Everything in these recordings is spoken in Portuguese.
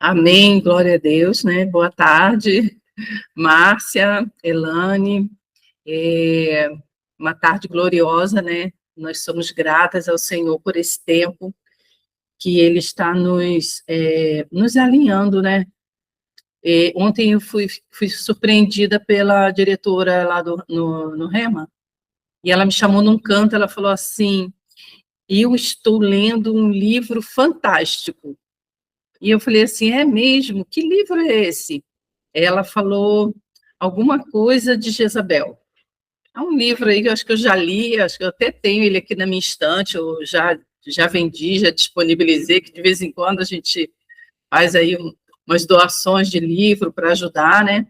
Amém, glória a Deus, né? Boa tarde, Márcia, Elane, uma tarde gloriosa, né? Nós somos gratas ao Senhor por esse tempo que Ele está nos alinhando, né? Ontem eu fui surpreendida pela diretora lá no Rema, e ela me chamou num canto, ela falou assim, eu estou lendo um livro fantástico. E eu falei assim, é mesmo? Que livro é esse? Ela falou alguma coisa de Jezabel. É um livro aí que eu acho que eu já li, acho que eu até tenho ele aqui na minha estante, eu já vendi, já disponibilizei, que de vez em quando a gente faz aí umas doações de livro para ajudar, né?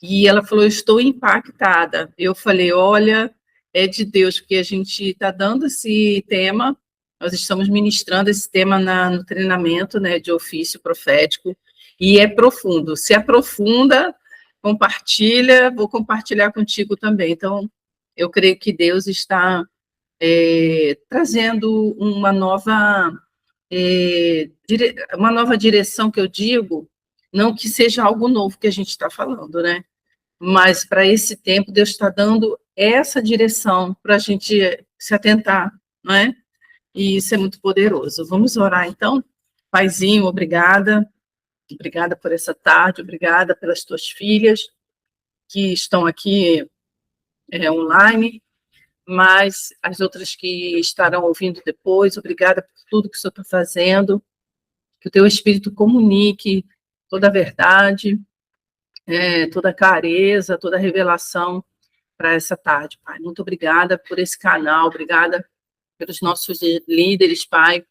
E ela falou, eu estou impactada. Eu falei, olha, é de Deus, porque a gente está dando esse tema, nós estamos ministrando esse tema no treinamento, né, de ofício profético, e é profundo. Se aprofunda, compartilha, vou compartilhar contigo também. Então, eu creio que Deus está trazendo uma nova direção, que eu digo, não que seja algo novo que a gente está falando, né? Mas para esse tempo, Deus está dando essa direção para a gente se atentar, não é? E isso é muito poderoso. Vamos orar, então? Paizinho, obrigada. Obrigada por essa tarde, obrigada pelas tuas filhas que estão aqui online, mas as outras que estarão ouvindo depois, obrigada por tudo que o Senhor está fazendo, que o teu Espírito comunique toda a verdade, toda a clareza, toda a revelação para essa tarde, Pai. Muito obrigada por esse canal, obrigada pelos nossos líderes, Pai,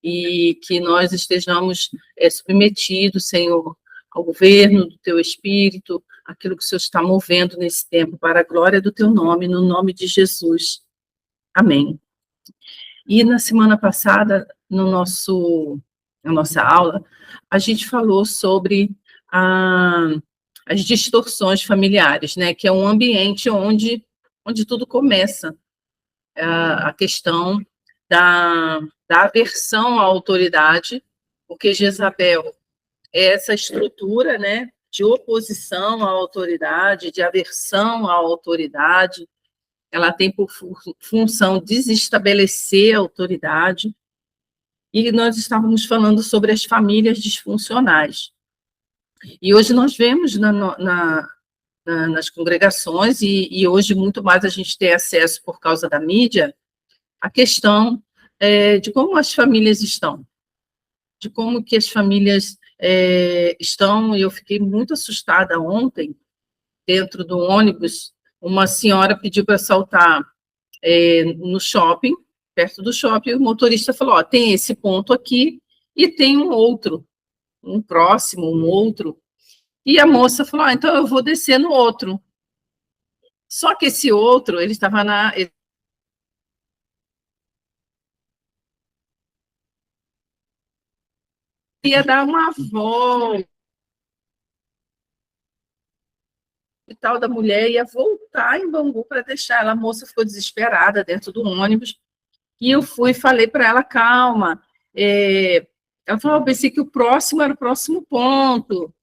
e que nós estejamos submetidos, Senhor, ao governo do Teu Espírito, aquilo que o Senhor está movendo nesse tempo, para a glória do Teu nome, no nome de Jesus. Amém. E na semana passada, na nossa aula, a gente falou sobre as distorções familiares, né? Que é um ambiente onde tudo começa. A questão da aversão à autoridade, porque Jezabel é essa estrutura, né, de oposição à autoridade, de aversão à autoridade. Ela tem por função desestabelecer a autoridade. E nós estávamos falando sobre as famílias disfuncionais. E hoje nós vemos nas congregações, e hoje muito mais a gente tem acesso por causa da mídia, a questão de como as famílias estão, de como que as famílias estão, e eu fiquei muito assustada ontem, dentro do ônibus, uma senhora pediu para saltar no shopping, perto do shopping, o motorista falou, ó, tem esse ponto aqui, e tem um outro, um próximo, um outro, e a moça falou, então eu vou descer no outro. Só que esse outro, ele estava ia dar uma volta, e tal da mulher ia voltar em Bangu para deixar ela. A moça ficou desesperada dentro do ônibus, e eu fui e falei para ela, calma. Ela falou, eu pensei que o próximo era o próximo ponto.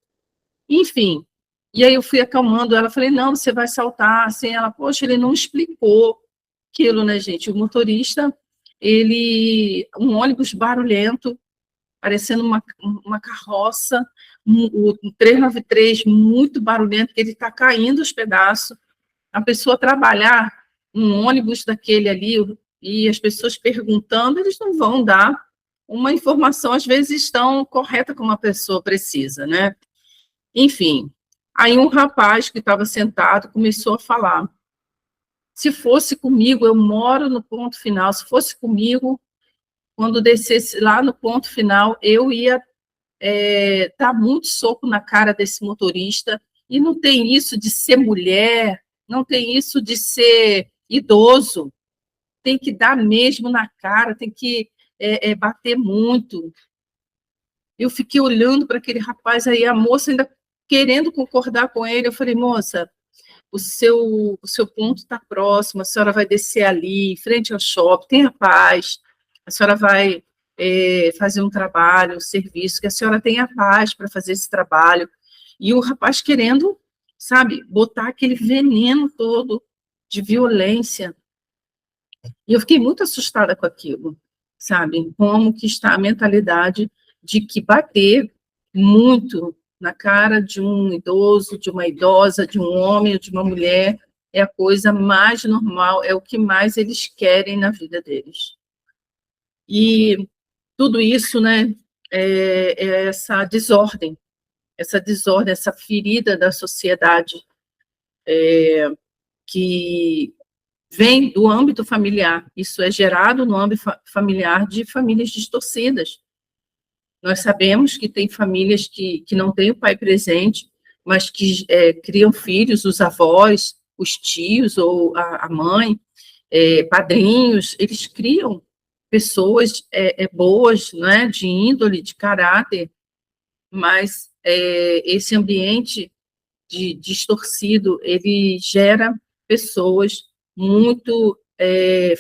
Enfim, e aí eu fui acalmando ela, falei, não, você vai saltar, assim, ela, poxa, ele não explicou aquilo, né, gente? O motorista, um ônibus barulhento, parecendo uma carroça, o 393 muito barulhento, que ele está caindo os pedaços. A pessoa trabalhar um ônibus daquele ali, e as pessoas perguntando, eles não vão dar uma informação, às vezes, tão correta como a pessoa precisa, né? Enfim, aí um rapaz que estava sentado começou a falar, se fosse comigo, eu moro no ponto final, se fosse comigo, quando descesse lá no ponto final, eu ia dar muito soco na cara desse motorista, e não tem isso de ser mulher, não tem isso de ser idoso, tem que dar mesmo na cara, tem que bater muito. Eu fiquei olhando para aquele rapaz aí, a moça ainda querendo concordar com ele, eu falei, moça, o seu ponto está próximo, a senhora vai descer ali, em frente ao shopping, tenha paz, a senhora vai fazer um trabalho, um serviço, que a senhora tenha paz para fazer esse trabalho. E o rapaz querendo, sabe, botar aquele veneno todo de violência. E eu fiquei muito assustada com aquilo, sabe? Como que está a mentalidade de que bater muito na cara de um idoso, de uma idosa, de um homem ou de uma mulher é a coisa mais normal, é o que mais eles querem na vida deles. E tudo isso, né, é essa desordem, essa ferida da sociedade que vem do âmbito familiar. Isso é gerado no âmbito familiar de famílias distorcidas. Nós sabemos que tem famílias que não têm o pai presente, mas que criam filhos, os avós, os tios ou a mãe, padrinhos, eles criam pessoas boas, né, de índole, de caráter, mas esse ambiente distorcido, ele gera pessoas muito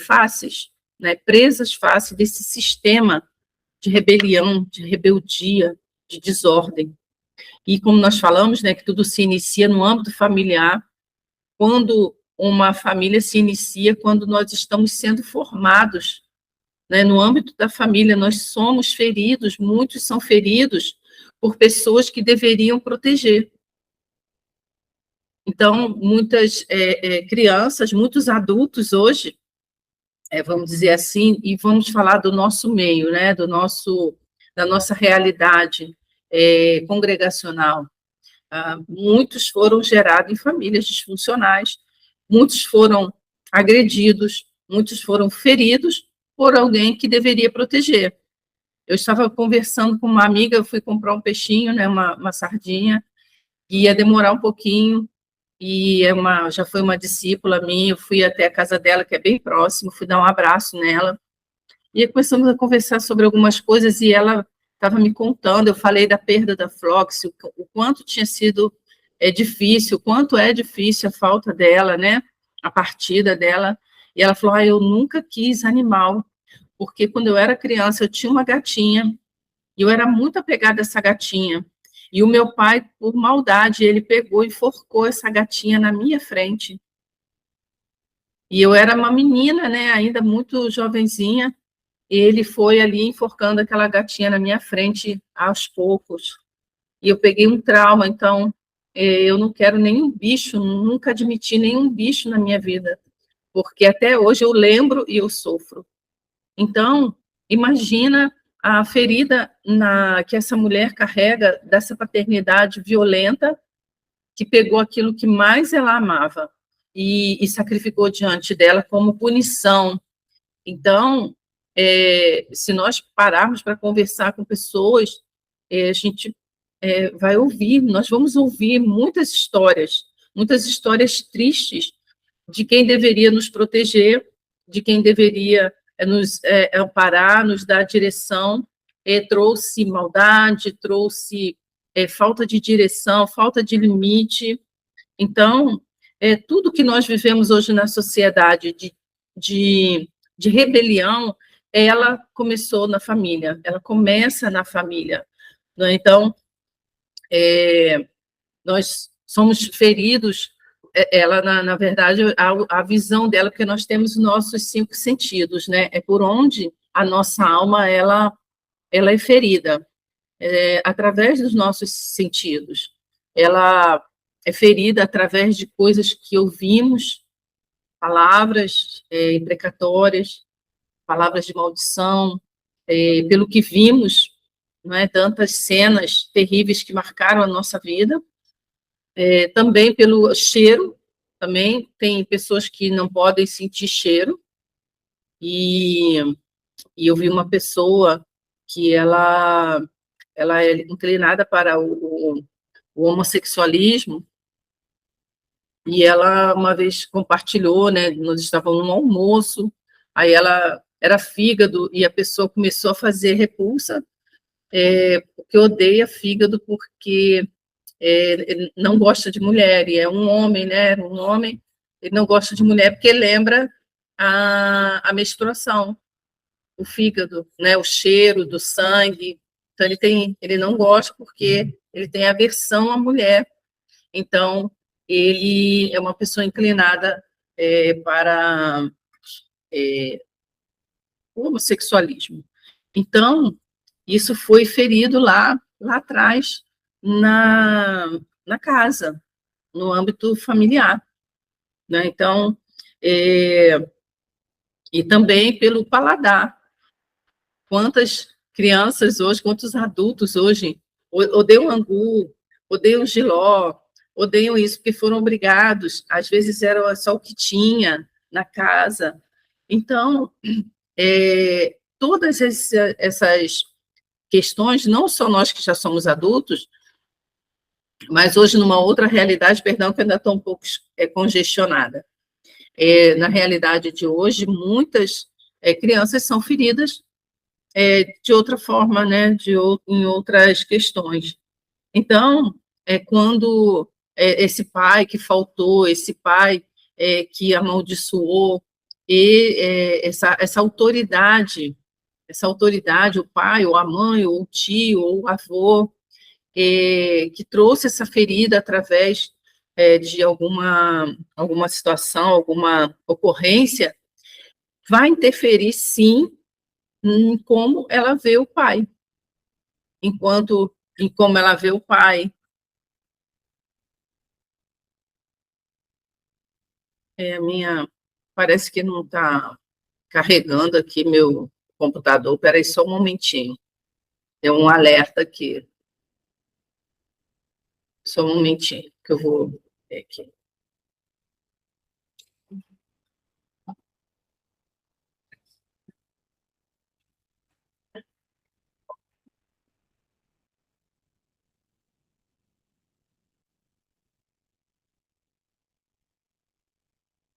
fáceis, né, presas fáceis desse sistema de rebelião, de rebeldia, de desordem. E como nós falamos, né, que tudo se inicia no âmbito familiar, quando uma família se inicia, quando nós estamos sendo formados, né, no âmbito da família, nós somos feridos, muitos são feridos por pessoas que deveriam proteger. Então, muitas crianças, muitos adultos hoje, vamos dizer assim, e vamos falar do nosso meio, né, da nossa realidade congregacional. Muitos foram gerados em famílias disfuncionais, muitos foram agredidos, muitos foram feridos por alguém que deveria proteger. Eu estava conversando com uma amiga, eu fui comprar um peixinho, né, uma sardinha, e ia demorar um pouquinho, e já foi uma discípula minha, eu fui até a casa dela, que é bem próximo, fui dar um abraço nela, e aí começamos a conversar sobre algumas coisas, e ela estava me contando, eu falei da perda da Floxy, o quanto tinha sido difícil, o quanto é difícil a falta dela, né, a partida dela, e ela falou, eu nunca quis animal, porque quando eu era criança, eu tinha uma gatinha, e eu era muito apegada a essa gatinha, e o meu pai, por maldade, ele pegou e enforcou essa gatinha na minha frente. E eu era uma menina, né, ainda muito jovenzinha, e ele foi ali enforcando aquela gatinha na minha frente aos poucos. E eu peguei um trauma, então eu não quero nenhum bicho, nunca admiti nenhum bicho na minha vida, porque até hoje eu lembro e eu sofro. Então, imagina a ferida que essa mulher carrega dessa paternidade violenta, que pegou aquilo que mais ela amava e sacrificou diante dela como punição. Então, se nós pararmos para conversar com pessoas, a gente vai ouvir, nós vamos ouvir muitas histórias tristes de quem deveria nos proteger, de quem deveria nos amparar, nos dar direção, trouxe maldade, trouxe falta de direção, falta de limite. Então, tudo que nós vivemos hoje na sociedade de rebelião, ela começou na família, ela começa na família. Né? Então, nós somos feridos, ela, na verdade, a visão dela, porque nós temos os nossos 5 sentidos, né? É por onde a nossa alma, ela é ferida, através dos nossos sentidos. Ela é ferida através de coisas que ouvimos, palavras imprecatórias, palavras de maldição, pelo que vimos, não é? Tantas cenas terríveis que marcaram a nossa vida, também pelo cheiro, também tem pessoas que não podem sentir cheiro, e eu vi uma pessoa que ela é inclinada para o homossexualismo, e ela uma vez compartilhou, né, nós estávamos num almoço, aí ela era fígado, e a pessoa começou a fazer repulsa, porque odeia fígado, porque ele não gosta de mulher, e é um homem, né, um homem, ele não gosta de mulher porque lembra a menstruação. o fígado, né, o cheiro do sangue. Então, ele não gosta porque ele tem aversão à mulher. Então, ele é uma pessoa inclinada para o homossexualismo. Então, isso foi ferido lá atrás, na casa, no âmbito familiar, né? Então, e também pelo paladar. Quantas crianças hoje, quantos adultos hoje odeiam angu, odeiam jiló, odeiam isso, porque foram obrigados, às vezes era só o que tinha na casa. Então, todas essas questões, não só nós que já somos adultos, mas hoje numa outra realidade, perdão, que ainda estou um pouco congestionada. Na realidade de hoje, muitas crianças são feridas de outra forma, né, em outras questões. Então, quando esse pai que faltou, esse pai que amaldiçoou, e essa autoridade, o pai, ou a mãe, ou o tio, ou o avô, que trouxe essa ferida através de alguma situação, alguma ocorrência, vai interferir, sim, em como ela vê o pai, em como ela vê o pai. Parece que não está carregando aqui meu computador, espera aí só um momentinho, tem um alerta aqui, só um momentinho, que eu vou ver aqui.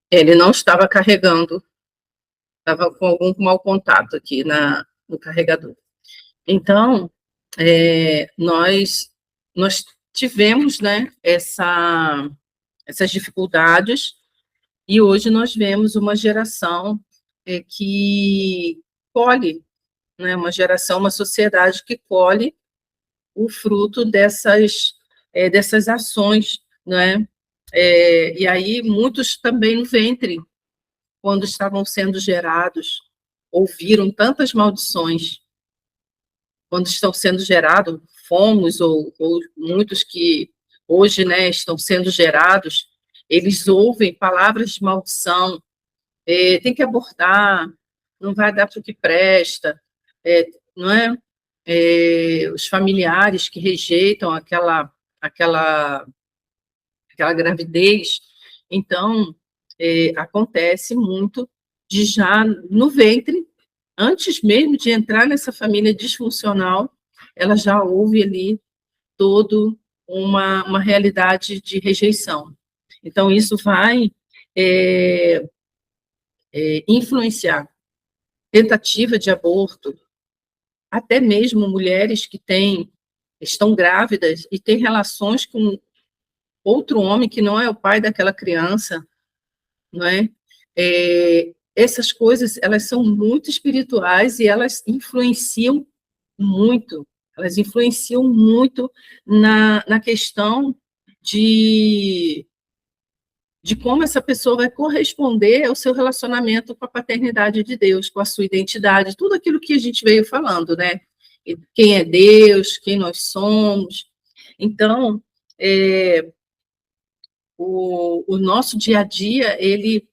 Ele não estava carregando, estava com algum mau contato aqui no carregador. Então, nós tivemos, né, essas dificuldades, e hoje nós vemos uma geração que colhe, né, uma sociedade que colhe o fruto dessas ações, né? E aí muitos também no ventre, quando estavam sendo gerados, ouviram tantas maldições. Quando estão sendo gerados, fomos, ou muitos que hoje, né, estão sendo gerados, eles ouvem palavras de maldição, tem que abortar, não vai dar para o que presta, não é? Os familiares que rejeitam aquela gravidez. Então, acontece muito de já no ventre, antes mesmo de entrar nessa família disfuncional, ela já houve ali todo uma realidade de rejeição. Então, isso vai influenciar tentativa de aborto, até mesmo mulheres que estão grávidas e têm relações com outro homem que não é o pai daquela criança, não é? Essas coisas, elas são muito espirituais e muito, elas influenciam muito na questão de como essa pessoa vai corresponder ao seu relacionamento com a paternidade de Deus, com a sua identidade, tudo aquilo que a gente veio falando, né? Quem é Deus, quem nós somos. Então, o nosso dia a dia, ele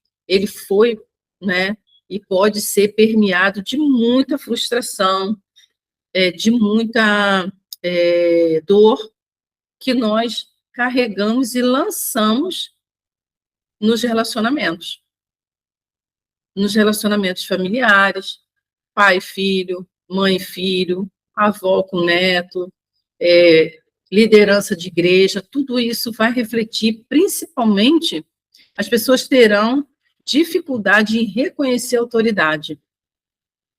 foi, né, e pode ser permeado de muita frustração, de muita dor que nós carregamos e lançamos nos relacionamentos familiares, pai, filho, mãe, filho, avó com neto, liderança de igreja, tudo isso vai refletir, principalmente, as pessoas terão dificuldade em reconhecer a autoridade.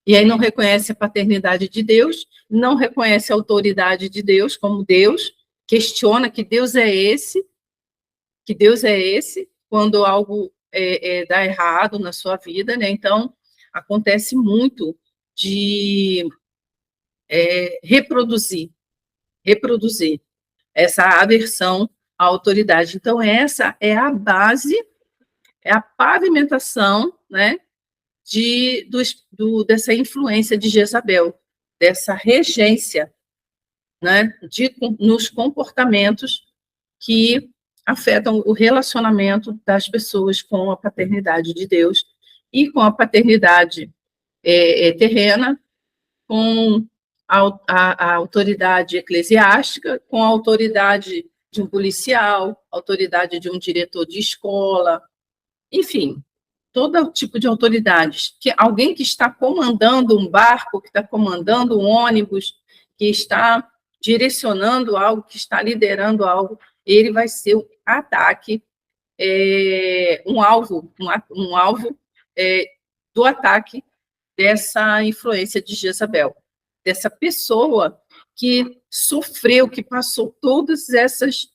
E aí não reconhece a paternidade de Deus, não reconhece a autoridade de Deus como Deus, questiona que Deus é esse, quando algo dá errado na sua vida, né? Então, acontece muito de reproduzir essa aversão à autoridade. Então, essa é a base, é a pavimentação, né, dessa influência de Jezabel, dessa regência, né, nos comportamentos que afetam o relacionamento das pessoas com a paternidade de Deus e com a paternidade terrena, com a autoridade eclesiástica, com a autoridade de um policial, autoridade de um diretor de escola, enfim, todo tipo de autoridades. Alguém que está comandando um barco, que está comandando um ônibus, que está direcionando algo, que está liderando algo, ele vai ser um ataque, um alvo do ataque dessa influência de Jezabel, dessa pessoa que sofreu, que passou todas essas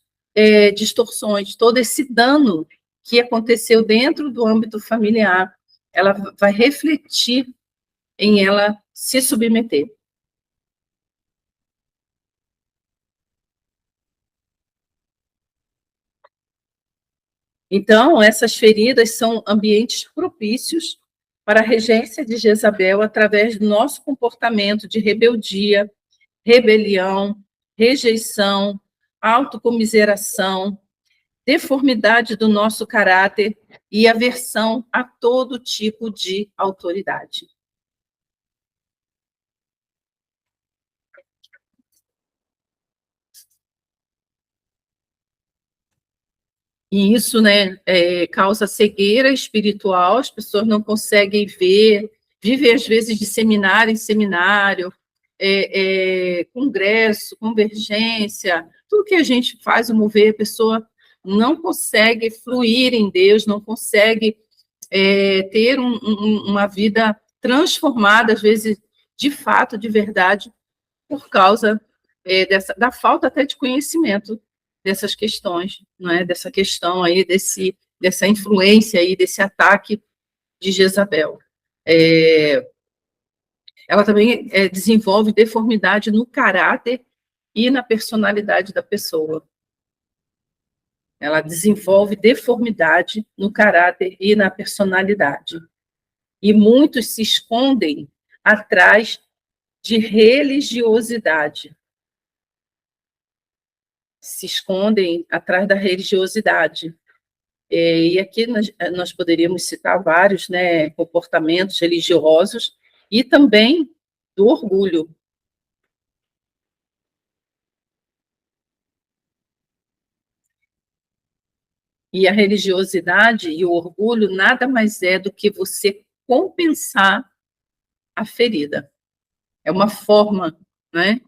distorções, todo esse dano que aconteceu dentro do âmbito familiar, ela vai refletir em ela se submeter. Então, essas feridas são ambientes propícios para a regência de Jezabel através do nosso comportamento de rebeldia, rebelião, rejeição, autocomiseração, deformidade do nosso caráter e aversão a todo tipo de autoridade. E isso, né, causa cegueira espiritual, as pessoas não conseguem ver, vivem às vezes de seminário em seminário, congresso, convergência, tudo que a gente faz, o mover, a pessoa não consegue fluir em Deus, não consegue ter uma vida transformada, às vezes, de fato, de verdade, por causa da falta até de conhecimento dessas questões, não é? Dessa questão aí, dessa influência aí, desse ataque de Jezabel. Ela também desenvolve deformidade no caráter e na personalidade da pessoa. Ela desenvolve deformidade no caráter e na personalidade. E muitos se escondem atrás de religiosidade. Se escondem atrás da religiosidade. E aqui nós poderíamos citar vários, né, comportamentos religiosos e também do orgulho. E a religiosidade e o orgulho nada mais é do que você compensar a ferida. É uma forma, né?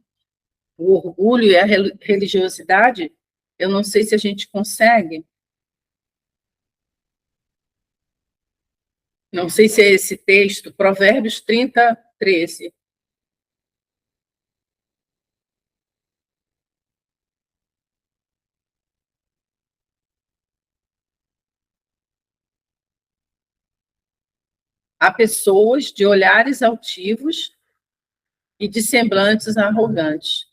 O orgulho e a religiosidade, eu não sei se a gente consegue. Não sei se é esse texto, Provérbios 30, 13. Há pessoas de olhares altivos e de semblantes arrogantes.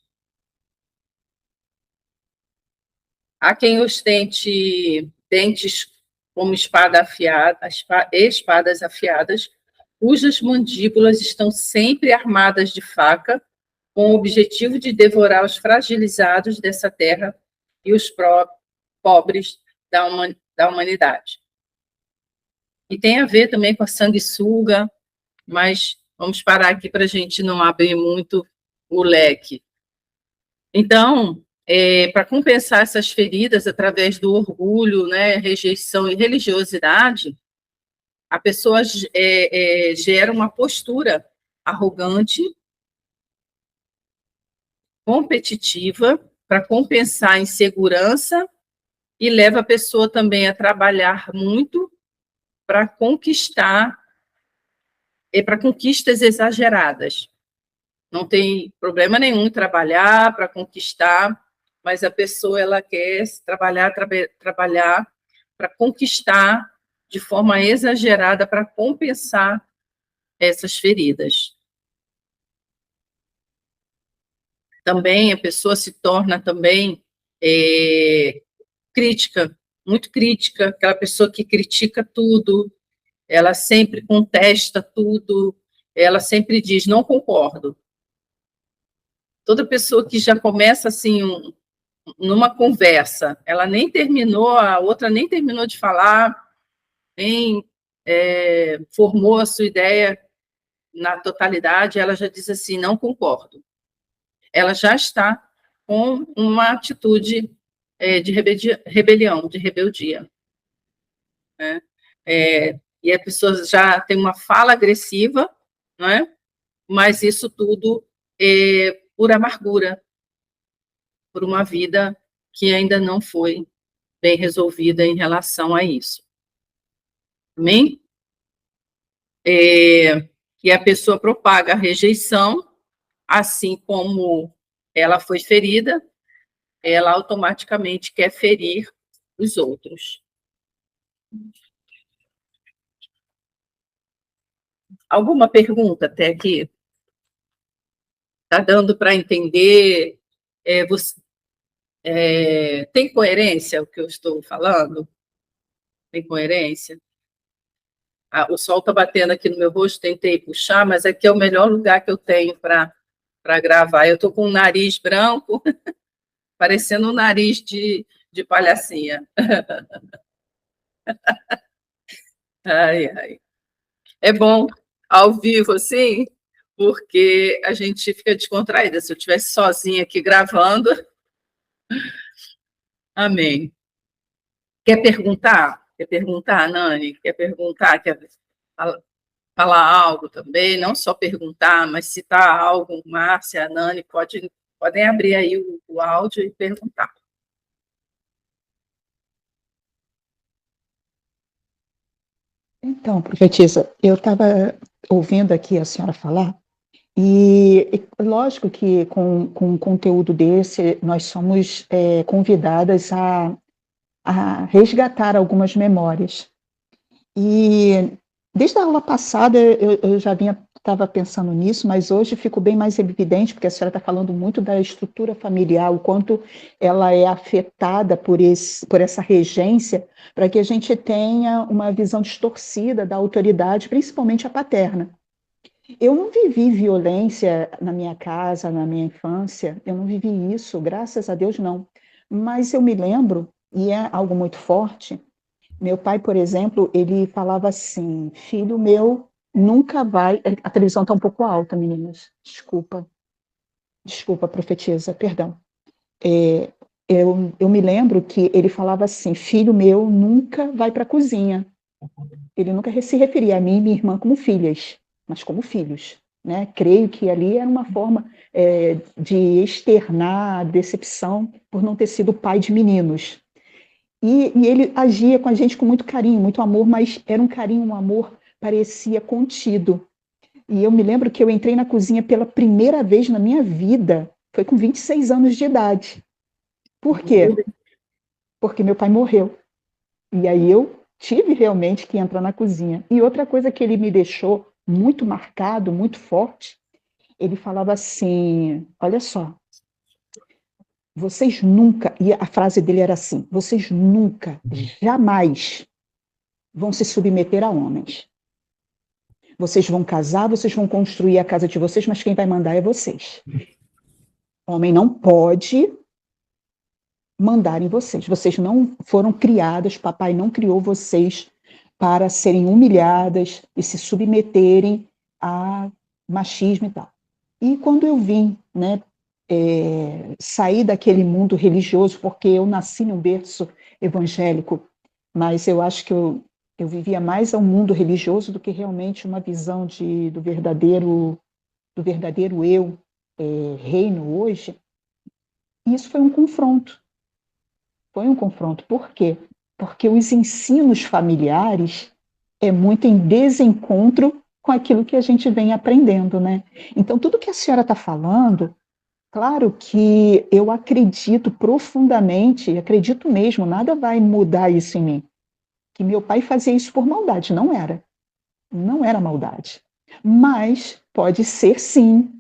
Há quem ostente dentes como espadas afiadas, cujas mandíbulas estão sempre armadas de faca, com o objetivo de devorar os fragilizados dessa terra e os pobres da humanidade. E tem a ver também com a sanguessuga, mas vamos parar aqui para a gente não abrir muito o leque. Então, para compensar essas feridas através do orgulho, né, rejeição e religiosidade, a pessoa gera uma postura arrogante, competitiva, para compensar a insegurança e leva a pessoa também a trabalhar muito para conquistar, para conquistas exageradas. Não tem problema nenhum em trabalhar para conquistar, mas a pessoa ela quer trabalhar para conquistar de forma exagerada para compensar essas feridas. também a pessoa se torna também crítica, muito crítica, aquela pessoa que critica tudo, ela sempre contesta tudo, ela sempre diz, não concordo. Toda pessoa que já começa assim, numa conversa, ela nem terminou, a outra nem terminou de falar, nem formou a sua ideia na totalidade, ela já diz assim, não concordo. Ela já está com uma atitude de rebelião, de rebeldia. Né? E a pessoa já tem uma fala agressiva, não é? Mas isso tudo por amargura, por uma vida que ainda não foi bem resolvida em relação a isso. Amém? E a pessoa propaga a rejeição, assim como ela foi ferida, ela automaticamente quer ferir os outros. Alguma pergunta até aqui? Está dando para entender? Tem coerência o que eu estou falando? Tem coerência? O sol está batendo aqui no meu rosto, tentei puxar, mas aqui é o melhor lugar que eu tenho para gravar. Eu estou com um nariz branco, parecendo um nariz de palhacinha. Ai, ai. É bom ao vivo, assim, porque a gente fica descontraída. Se eu estivesse sozinha aqui gravando, amém. Quer perguntar? Quer perguntar, Nani? Quer perguntar? Quer falar algo também? Não só perguntar, mas citar algo. Márcia, Nani, podem abrir aí o áudio e perguntar. Então, profetisa, eu estava ouvindo aqui a senhora falar, e lógico que com um conteúdo desse, nós somos convidadas a resgatar algumas memórias. E desde a aula passada eu já estava pensando nisso, mas hoje ficou bem mais evidente, porque a senhora está falando muito da estrutura familiar, o quanto ela é afetada por essa regência, para que a gente tenha uma visão distorcida da autoridade, principalmente a paterna. Eu não vivi violência na minha casa, na minha infância, eu não vivi isso, graças a Deus não. Mas eu me lembro, e é algo muito forte, meu pai, por exemplo, ele falava assim: filho meu nunca vai. A televisão está um pouco alta, meninas. Desculpa, profetisa, perdão. É, eu me lembro que ele falava assim: filho meu nunca vai para a cozinha. Ele nunca se referia a mim e minha irmã como filhas, mas como filhos. Né? Creio que ali era uma forma de externar a decepção por não ter sido pai de meninos. E ele agia com a gente com muito carinho, muito amor, mas era um carinho, um amor, parecia contido. E eu me lembro que eu entrei na cozinha pela primeira vez na minha vida, foi com 26 anos de idade. Por quê? Porque meu pai morreu. E aí eu tive realmente que entrar na cozinha. E outra coisa que ele me deixou muito marcado, muito forte, ele falava assim: olha só, vocês nunca, e a frase dele era assim: vocês nunca, jamais vão se submeter a homens. Vocês vão casar, vocês vão construir a casa de vocês, mas quem vai mandar é vocês. O homem não pode mandar em vocês. Vocês não foram criadas, papai não criou vocês para serem humilhadas e se submeterem a machismo e tal. E quando eu vim, né, sair daquele mundo religioso, porque eu nasci num berço evangélico, mas eu acho que eu vivia mais ao mundo religioso do que realmente uma visão do verdadeiro eu, reino hoje. E isso foi um confronto. Foi um confronto. Por quê? Porque os ensinos familiares é muito em desencontro com aquilo que a gente vem aprendendo, né? Então, tudo que a senhora está falando, claro que eu acredito profundamente, acredito mesmo, nada vai mudar isso em mim, que meu pai fazia isso por maldade, não era maldade. Mas pode ser, sim,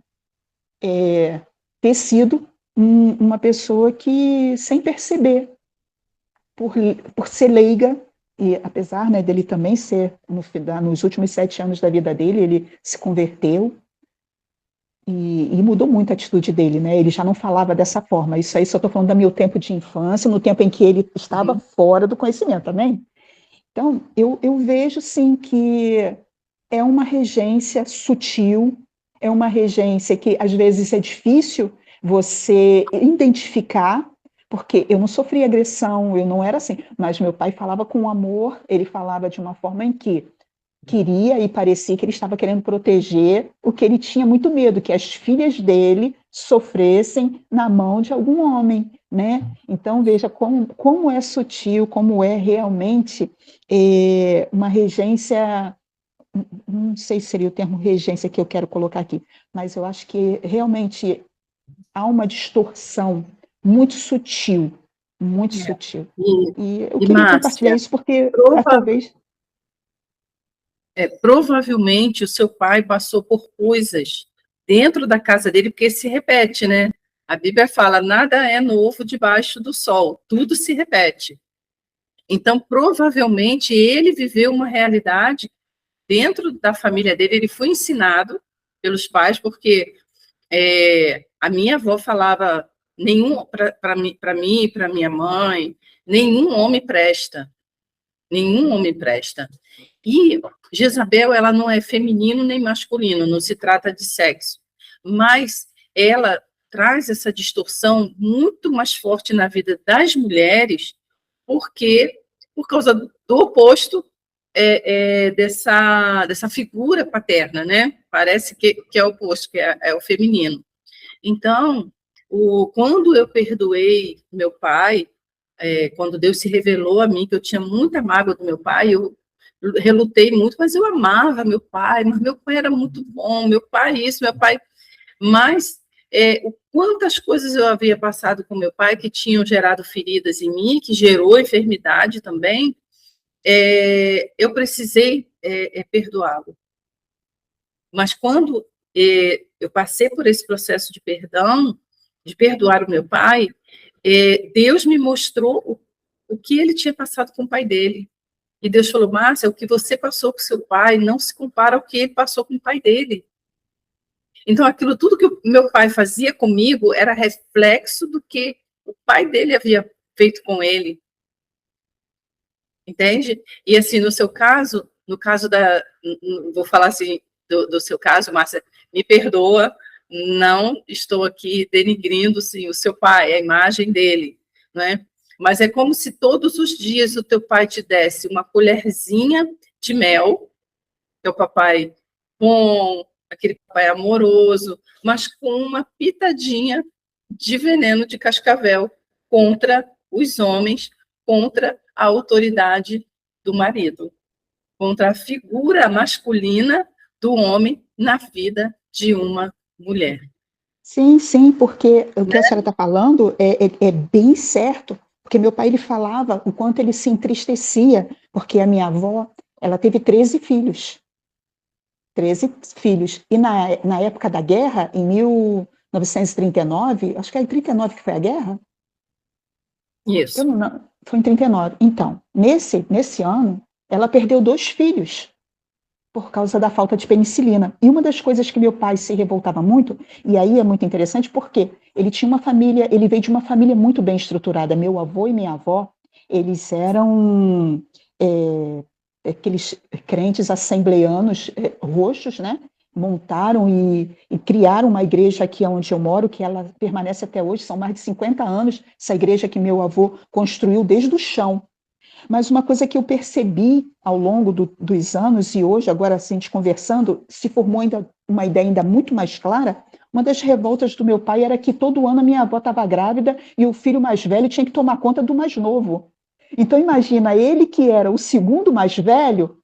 ter sido uma pessoa que, sem perceber, por ser leiga, e apesar, né, dele também ser, nos últimos 7 anos da vida dele, ele se converteu, e mudou muito a atitude dele, né? Ele já não falava dessa forma. Isso aí só estou falando do meu tempo de infância, no tempo em que ele estava fora do conhecimento, também. Então, eu vejo, sim, que é uma regência sutil, é uma regência que, às vezes, é difícil você identificar, porque eu não sofri agressão, eu não era assim, mas meu pai falava com amor, ele falava de uma forma em que queria e parecia que ele estava querendo proteger o que ele tinha muito medo, que as filhas dele sofressem na mão de algum homem, né? Então, veja como é sutil, como é realmente uma regência, não sei se seria o termo regência que eu quero colocar aqui, mas eu acho que realmente há uma distorção muito sutil, muito sutil. E eu queria compartilhar Márcia, isso porque, talvez... provavelmente o seu pai passou por coisas dentro da casa dele, porque se repete, né? A Bíblia fala, nada é novo debaixo do sol, tudo se repete. Então, provavelmente, ele viveu uma realidade dentro da família dele, ele foi ensinado pelos pais, porque a minha avó falava, para mim e para minha mãe, nenhum homem presta. Nenhum homem presta. E Jezabel, ela não é feminino nem masculino, não se trata de sexo, mas ela traz essa distorção muito mais forte na vida das mulheres, porque por causa do oposto dessa figura paterna, né? Parece que é o oposto, que é o feminino. Então, quando eu perdoei meu pai, quando Deus se revelou a mim, que eu tinha muita mágoa do meu pai, eu relutei muito, mas eu amava meu pai, mas meu pai era muito bom, meu pai isso, meu pai... Mas quantas coisas eu havia passado com meu pai que tinham gerado feridas em mim, que gerou enfermidade também, eu precisei perdoá-lo. Mas quando eu passei por esse processo de perdão, de perdoar o meu pai, Deus me mostrou o que ele tinha passado com o pai dele. E Deus falou, Márcia, o que você passou com seu pai não se compara ao que ele passou com o pai dele. Então, aquilo tudo que o meu pai fazia comigo era reflexo do que o pai dele havia feito com ele. Entende? E assim, no seu caso, no caso vou falar assim, do seu caso, Márcia, me perdoa, não estou aqui denigrindo, sim, o seu pai, a imagem dele, não é? Mas é como se todos os dias o teu pai te desse uma colherzinha de mel, teu papai com aquele papai amoroso, mas com uma pitadinha de veneno de cascavel contra os homens, contra a autoridade do marido, contra a figura masculina do homem na vida de uma mulher. Sim, sim, porque o que a senhora está falando é bem certo, porque meu pai ele falava o quanto ele se entristecia, porque a minha avó, ela teve 13 filhos. 13 filhos. E na época da guerra, em 1939, acho que é em 39 que foi a guerra? Isso. Foi em 39. Então, nesse ano, ela perdeu 2 filhos por causa da falta de penicilina. E uma das coisas que meu pai se revoltava muito, e aí é muito interessante, porque ele tinha uma família, ele veio de uma família muito bem estruturada. Meu avô e minha avó, eles eram aqueles crentes assembleanos roxos, né? Montaram e criaram uma igreja aqui onde eu moro, que ela permanece até hoje, são mais de 50 anos, essa igreja que meu avô construiu desde o chão. Mas uma coisa que eu percebi ao longo dos anos, e hoje, agora assim, te conversando, se formou ainda uma ideia ainda muito mais clara. Uma das revoltas do meu pai era que todo ano a minha avó estava grávida e o filho mais velho tinha que tomar conta do mais novo. Então, imagina, ele que era o segundo mais velho,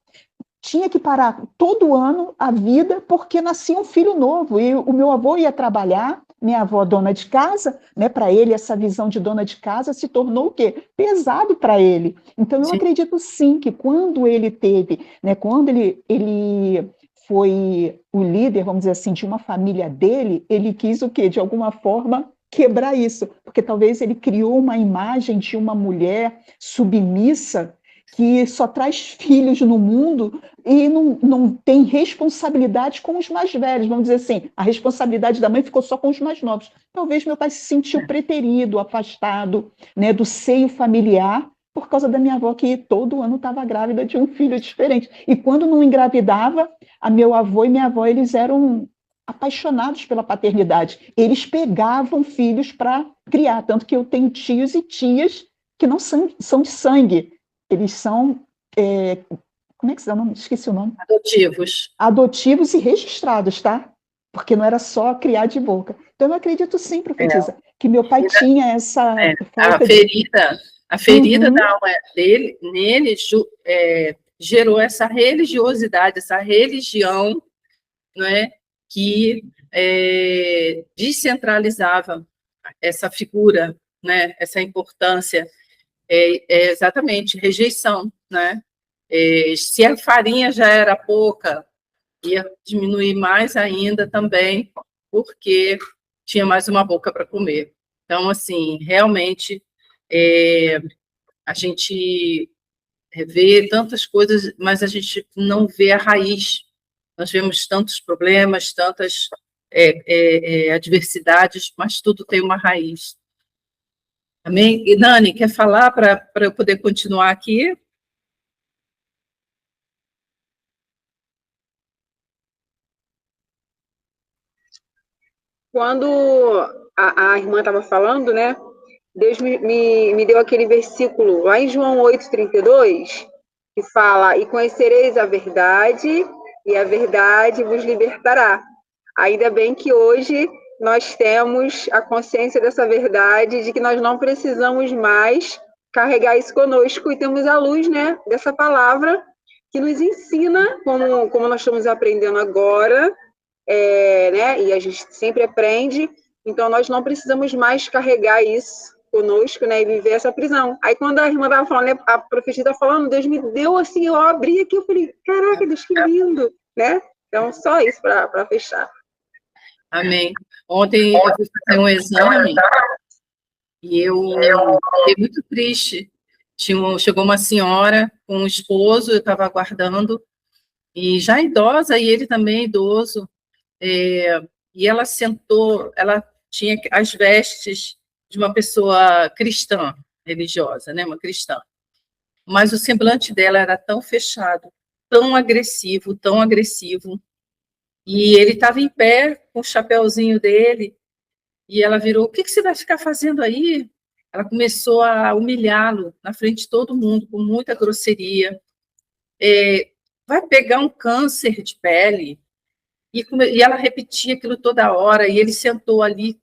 tinha que parar todo ano a vida porque nascia um filho novo. E o meu avô ia trabalhar, minha avó dona de casa, né? Para ele essa visão de dona de casa se tornou o quê? Pesado para ele. Então eu acredito sim que quando ele teve, né? Quando ele foi o líder, vamos dizer assim, de uma família dele, ele quis o quê? De alguma forma quebrar isso, porque talvez ele criou uma imagem de uma mulher submissa que só traz filhos no mundo e não tem responsabilidade com os mais velhos, vamos dizer assim, a responsabilidade da mãe ficou só com os mais novos. Talvez meu pai se sentiu preterido, afastado, né, do seio familiar, por causa da minha avó, que todo ano estava grávida de um filho diferente. E quando não engravidava, a meu avô e minha avó, eles eram apaixonados pela paternidade. Eles pegavam filhos para criar, tanto que eu tenho tios e tias que não são de sangue, eles são, como é que se dá o nome? Esqueci o nome. Adotivos. Adotivos e registrados, tá? Porque não era só criar de boca. Então, eu acredito sim, profetisa, que meu pai tinha essa falta a ferida da alma dele, nele, gerou essa religiosidade, essa religião, não é, que descentralizava essa figura, né, essa importância, exatamente, rejeição, né? Se a farinha já era pouca, ia diminuir mais ainda também, porque tinha mais uma boca para comer. Então, assim, realmente, a gente vê tantas coisas, mas a gente não vê a raiz. Nós vemos tantos problemas, tantas adversidades, mas tudo tem uma raiz. Amém? E, Dani, quer falar para eu poder continuar aqui? Quando a irmã estava falando, né? Deus me deu aquele versículo lá em João 8,32, que fala: E conhecereis a verdade, e a verdade vos libertará. Ainda bem que hoje nós temos a consciência dessa verdade, de que nós não precisamos mais carregar isso conosco, e temos a luz, né, dessa palavra que nos ensina, como nós estamos aprendendo agora, né, e a gente sempre aprende, então nós não precisamos mais carregar isso conosco, né, e viver essa prisão. Aí quando a irmã estava falando, né, a profetisa estava falando, Deus me deu assim, eu abri aqui, eu falei, caraca, Deus, que lindo, né? Então, só isso para fechar. Amém. Ontem eu fui fazer um exame e eu fiquei muito triste. Chegou uma senhora com um esposo, eu estava aguardando, e já idosa, e ele também idoso, e ela sentou, ela tinha as vestes de uma pessoa cristã, religiosa, né, uma cristã, mas o semblante dela era tão fechado, tão agressivo, e ele estava em pé, com o chapéuzinho dele, e ela virou: o que você vai ficar fazendo aí? Ela começou a humilhá-lo na frente de todo mundo, com muita grosseria. Vai pegar um câncer de pele. E ela repetia aquilo toda hora, e ele sentou ali,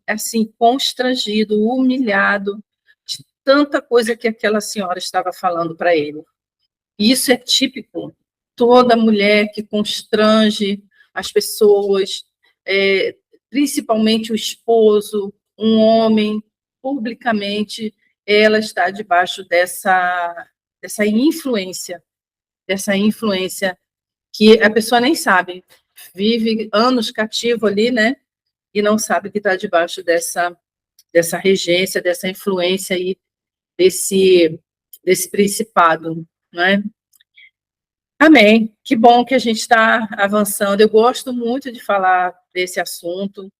assim, constrangido, humilhado, de tanta coisa que aquela senhora estava falando para ele. E isso é típico. Toda mulher que constrange as pessoas, principalmente o esposo, um homem, publicamente, ela está debaixo dessa influência que a pessoa nem sabe, vive anos cativo ali, né? E não sabe que está debaixo dessa regência, dessa influência aí, desse principado, né? Amém. Que bom que a gente está avançando. Eu gosto muito de falar desse assunto,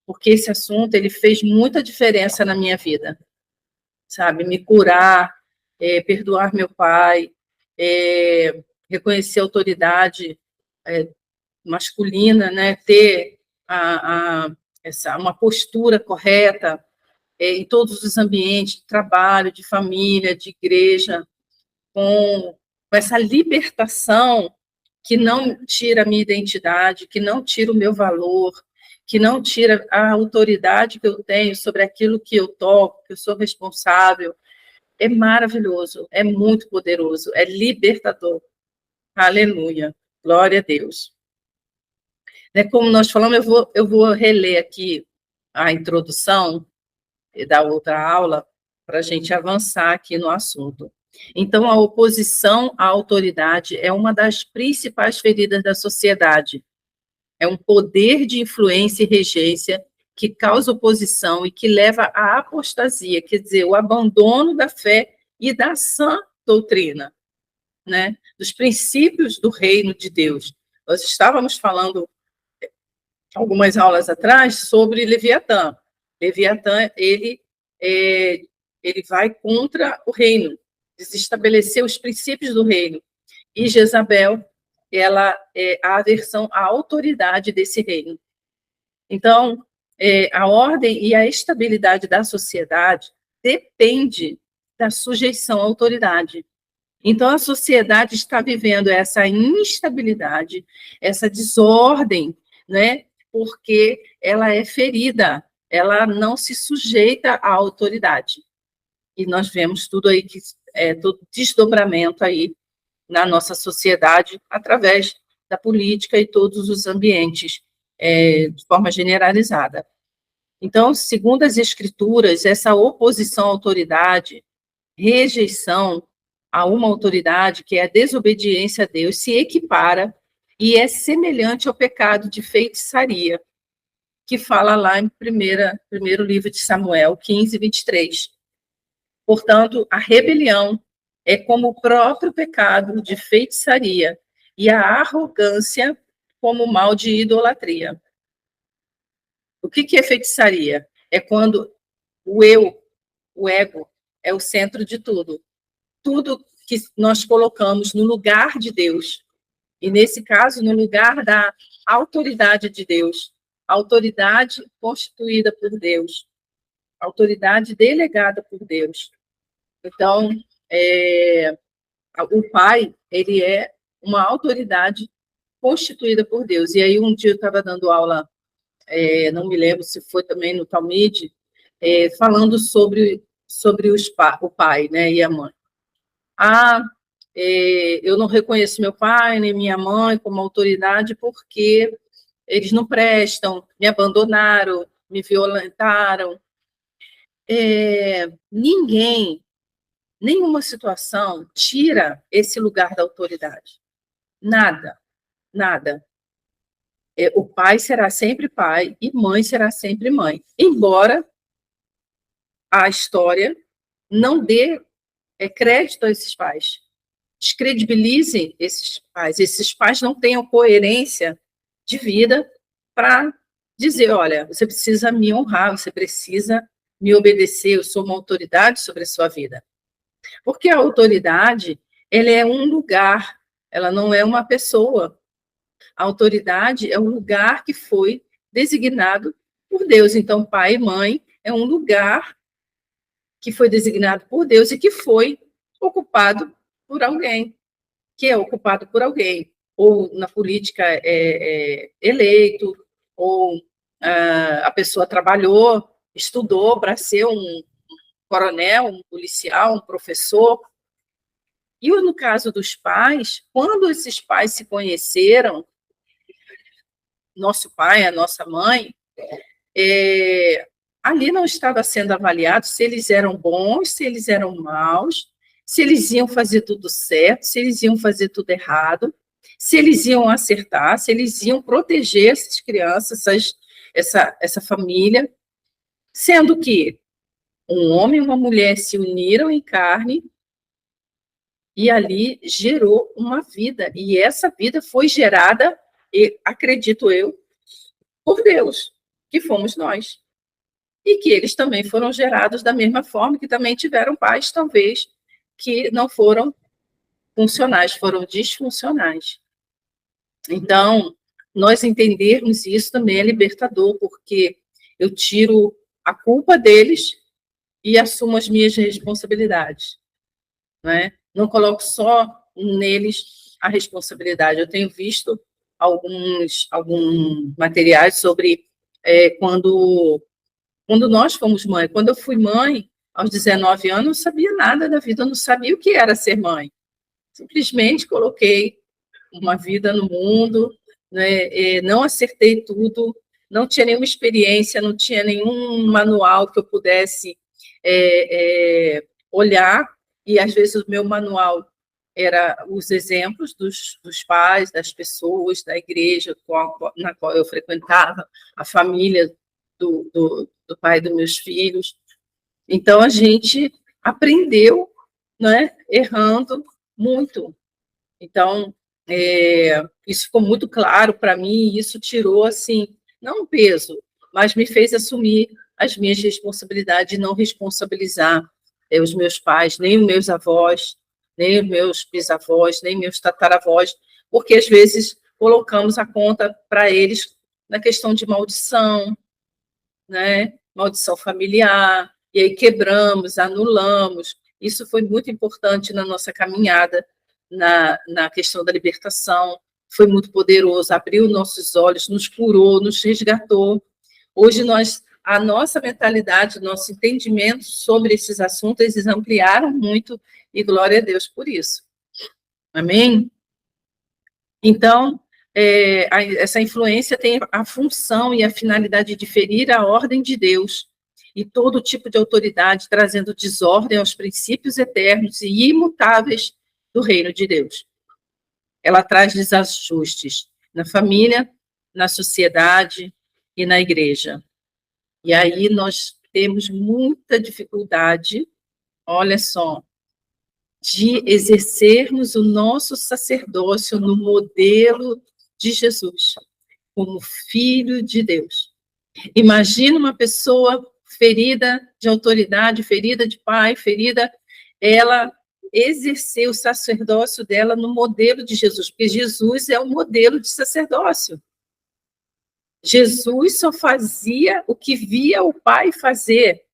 porque esse assunto ele fez muita diferença na minha vida, sabe? Me curar, perdoar meu pai, reconhecer a autoridade masculina, né? Ter uma postura correta em todos os ambientes de trabalho, de família, de igreja, com essa libertação que não tira a minha identidade, que não tira o meu valor, que não tira a autoridade que eu tenho sobre aquilo que eu toco, que eu sou responsável. É maravilhoso, é muito poderoso, é libertador. Aleluia. Glória a Deus. Como nós falamos, eu vou reler aqui a introdução da outra aula para a gente avançar aqui no assunto. Então, a oposição à autoridade é uma das principais feridas da sociedade. É um poder de influência e regência que causa oposição e que leva à apostasia, quer dizer, o abandono da fé e da sã doutrina, né? Dos princípios do reino de Deus. Nós estávamos falando algumas aulas atrás sobre Leviatã. Leviatã, ele vai contra o reino, desestabelecer os princípios do reino. E Jezabel, ela é a aversão à autoridade desse reino. Então, a ordem e a estabilidade da sociedade depende da sujeição à autoridade. Então, a sociedade está vivendo essa instabilidade, essa desordem, né? Porque ela é ferida, ela não se sujeita à autoridade. E nós vemos tudo aí, todo desdobramento aí na nossa sociedade, através da política e todos os ambientes, de forma generalizada. Então, segundo as Escrituras, essa oposição à autoridade, rejeição a uma autoridade, que é a desobediência a Deus, se equipara e é semelhante ao pecado de feitiçaria, que fala lá em primeiro livro de Samuel, 15, 23. Portanto, a rebelião é como o próprio pecado de feitiçaria e a arrogância como o mal de idolatria. O que é feitiçaria? É quando o eu, o ego, é o centro de tudo. Tudo que nós colocamos no lugar de Deus. E, nesse caso, no lugar da autoridade de Deus. Autoridade constituída por Deus. Autoridade delegada por Deus. Então, o pai, ele é uma autoridade constituída por Deus. E aí, um dia eu estava dando aula, não me lembro se foi também no Talmud, falando sobre o pai, né, e a mãe. Eu não reconheço meu pai nem minha mãe como autoridade porque eles não prestam, me abandonaram, me violentaram. Nenhuma situação tira esse lugar da autoridade. Nada, nada. O pai será sempre pai e mãe será sempre mãe. Embora a história não dê crédito a esses pais, descredibilizem esses pais não tenham coerência de vida para dizer, olha, você precisa me honrar, você precisa me obedecer, eu sou uma autoridade sobre a sua vida. Porque a autoridade, ela é um lugar, ela não é uma pessoa. A autoridade é um lugar que foi designado por Deus. Então, pai e mãe é um lugar que foi designado por Deus e que foi ocupado por alguém, ou na política eleito, ou a pessoa trabalhou, estudou para ser um coronel, um policial, um professor. E no caso dos pais, quando esses pais se conheceram, nosso pai, a nossa mãe, ali não estava sendo avaliado se eles eram bons, se eles eram maus, se eles iam fazer tudo certo, se eles iam fazer tudo errado, se eles iam acertar, se eles iam proteger essas crianças, essa família, sendo que um homem e uma mulher se uniram em carne e ali gerou uma vida. E essa vida foi gerada, acredito eu, por Deus, que fomos nós. E que eles também foram gerados da mesma forma, que também tiveram pais, talvez, que não foram funcionais, foram disfuncionais. Então, nós entendermos isso também é libertador, porque eu tiro a culpa deles e assumo as minhas responsabilidades, né? Não coloco só neles a responsabilidade. Eu tenho visto alguns materiais sobre quando nós fomos mãe. Quando eu fui mãe, aos 19 anos, eu não sabia nada da vida, eu não sabia o que era ser mãe. Simplesmente coloquei uma vida no mundo, né? Não acertei tudo, não tinha nenhuma experiência, não tinha nenhum manual que eu pudesse olhar e às vezes o meu manual era os exemplos dos pais, das pessoas, da igreja na qual eu frequentava, a família do pai dos meus filhos. Então, a gente aprendeu, né, errando muito. Então, isso ficou muito claro para mim, e isso tirou, assim, não um peso, mas me fez assumir as minhas responsabilidades e não responsabilizar os meus pais, nem os meus avós, nem os meus bisavós, nem meus tataravós, porque às vezes colocamos a conta para eles na questão de maldição, né? Maldição familiar, e aí quebramos, anulamos. Isso foi muito importante na nossa caminhada, na questão da libertação, foi muito poderoso, abriu nossos olhos, nos curou, nos resgatou. Hoje, a nossa mentalidade, nosso entendimento sobre esses assuntos, eles ampliaram muito, e glória a Deus por isso. Amém? Então, essa influência tem a função e a finalidade de ferir a ordem de Deus e todo tipo de autoridade, trazendo desordem aos princípios eternos e imutáveis do reino de Deus. Ela traz desajustes na família, na sociedade e na igreja. E aí nós temos muita dificuldade, olha só, de exercermos o nosso sacerdócio no modelo de Jesus, como filho de Deus. Imagina uma pessoa ferida de autoridade, ferida de pai, ferida, ela exercer o sacerdócio dela no modelo de Jesus, porque Jesus é o modelo de sacerdócio. Jesus só fazia o que via o pai fazer.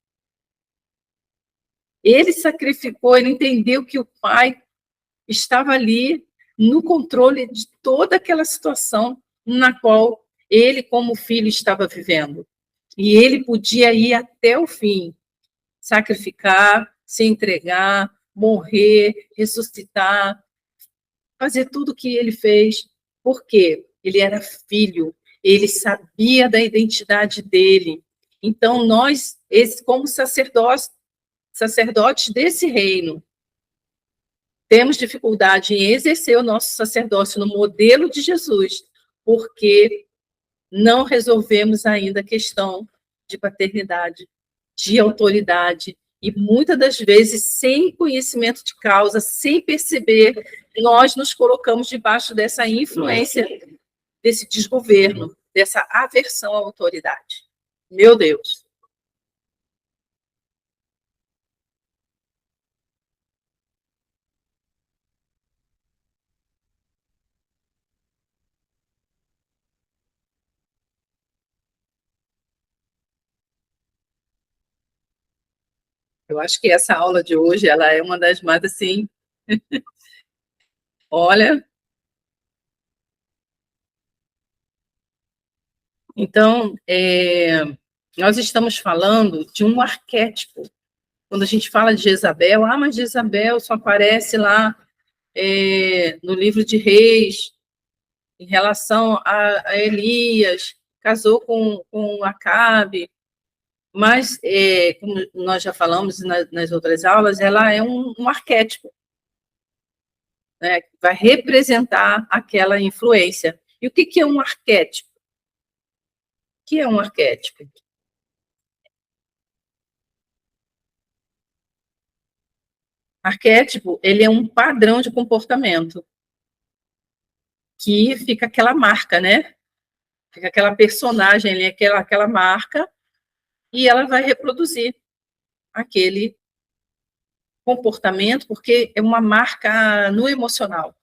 Ele sacrificou, ele entendeu que o pai estava ali no controle de toda aquela situação na qual ele, como filho, estava vivendo. E ele podia ir até o fim, sacrificar, se entregar, morrer, ressuscitar, fazer tudo o que ele fez. Por quê? Ele era filho, ele sabia da identidade dele. Então, nós, como sacerdotes desse reino, temos dificuldade em exercer o nosso sacerdócio no modelo de Jesus, porque não resolvemos ainda a questão de paternidade, de autoridade, e muitas das vezes, sem conhecimento de causa, sem perceber, nós nos colocamos debaixo dessa influência, desse desgoverno, dessa aversão à autoridade. Meu Deus! Eu acho que essa aula de hoje, ela é uma das mais, assim, olha. Então, nós estamos falando de um arquétipo. Quando a gente fala de Jezabel, mas Jezabel só aparece lá no livro de Reis, em relação a Elias, casou com Acabe, mas, como nós já falamos nas outras aulas, ela é um arquétipo, né, que vai representar aquela influência. E o que é um arquétipo? O que é um arquétipo? Arquétipo, ele é um padrão de comportamento, que fica aquela marca, né? Fica aquela personagem, aquela marca, e ela vai reproduzir aquele comportamento, porque é uma marca no emocional.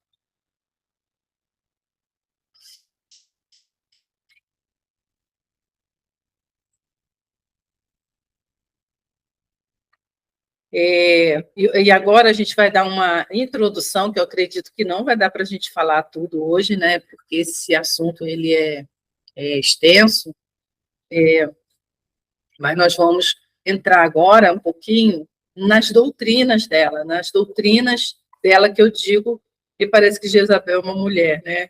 E agora a gente vai dar uma introdução, que eu acredito que não vai dar para a gente falar tudo hoje, né? Porque esse assunto ele é extenso, mas nós vamos entrar agora um pouquinho nas doutrinas dela que eu digo que parece que Jezabel é uma mulher, né?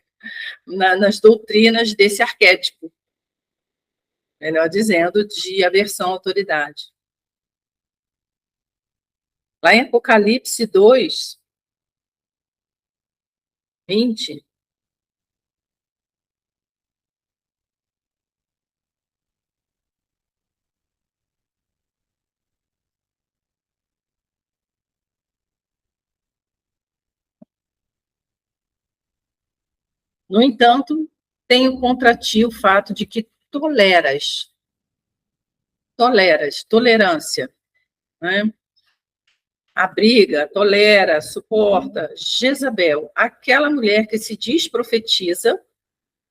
Nas doutrinas desse arquétipo, melhor dizendo, de aversão à autoridade. Lá em Apocalipse 2, 20, no entanto, tenho contra ti o fato de que tolerância, né? Abriga, tolera, suporta Jezabel, aquela mulher que se diz profetiza,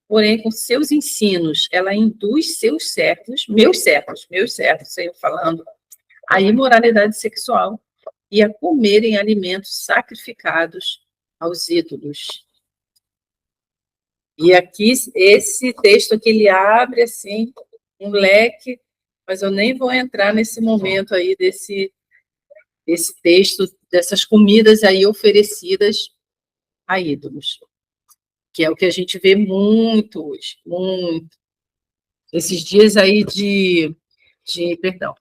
porém com seus ensinos, ela induz meus servos, eu falando, a imoralidade sexual e a comerem alimentos sacrificados aos ídolos. E aqui, esse texto aqui, ele abre, assim, um leque, mas eu nem vou entrar nesse momento aí desse texto, dessas comidas aí oferecidas a ídolos, que é o que a gente vê muito hoje, muito. Esses dias aí perdão,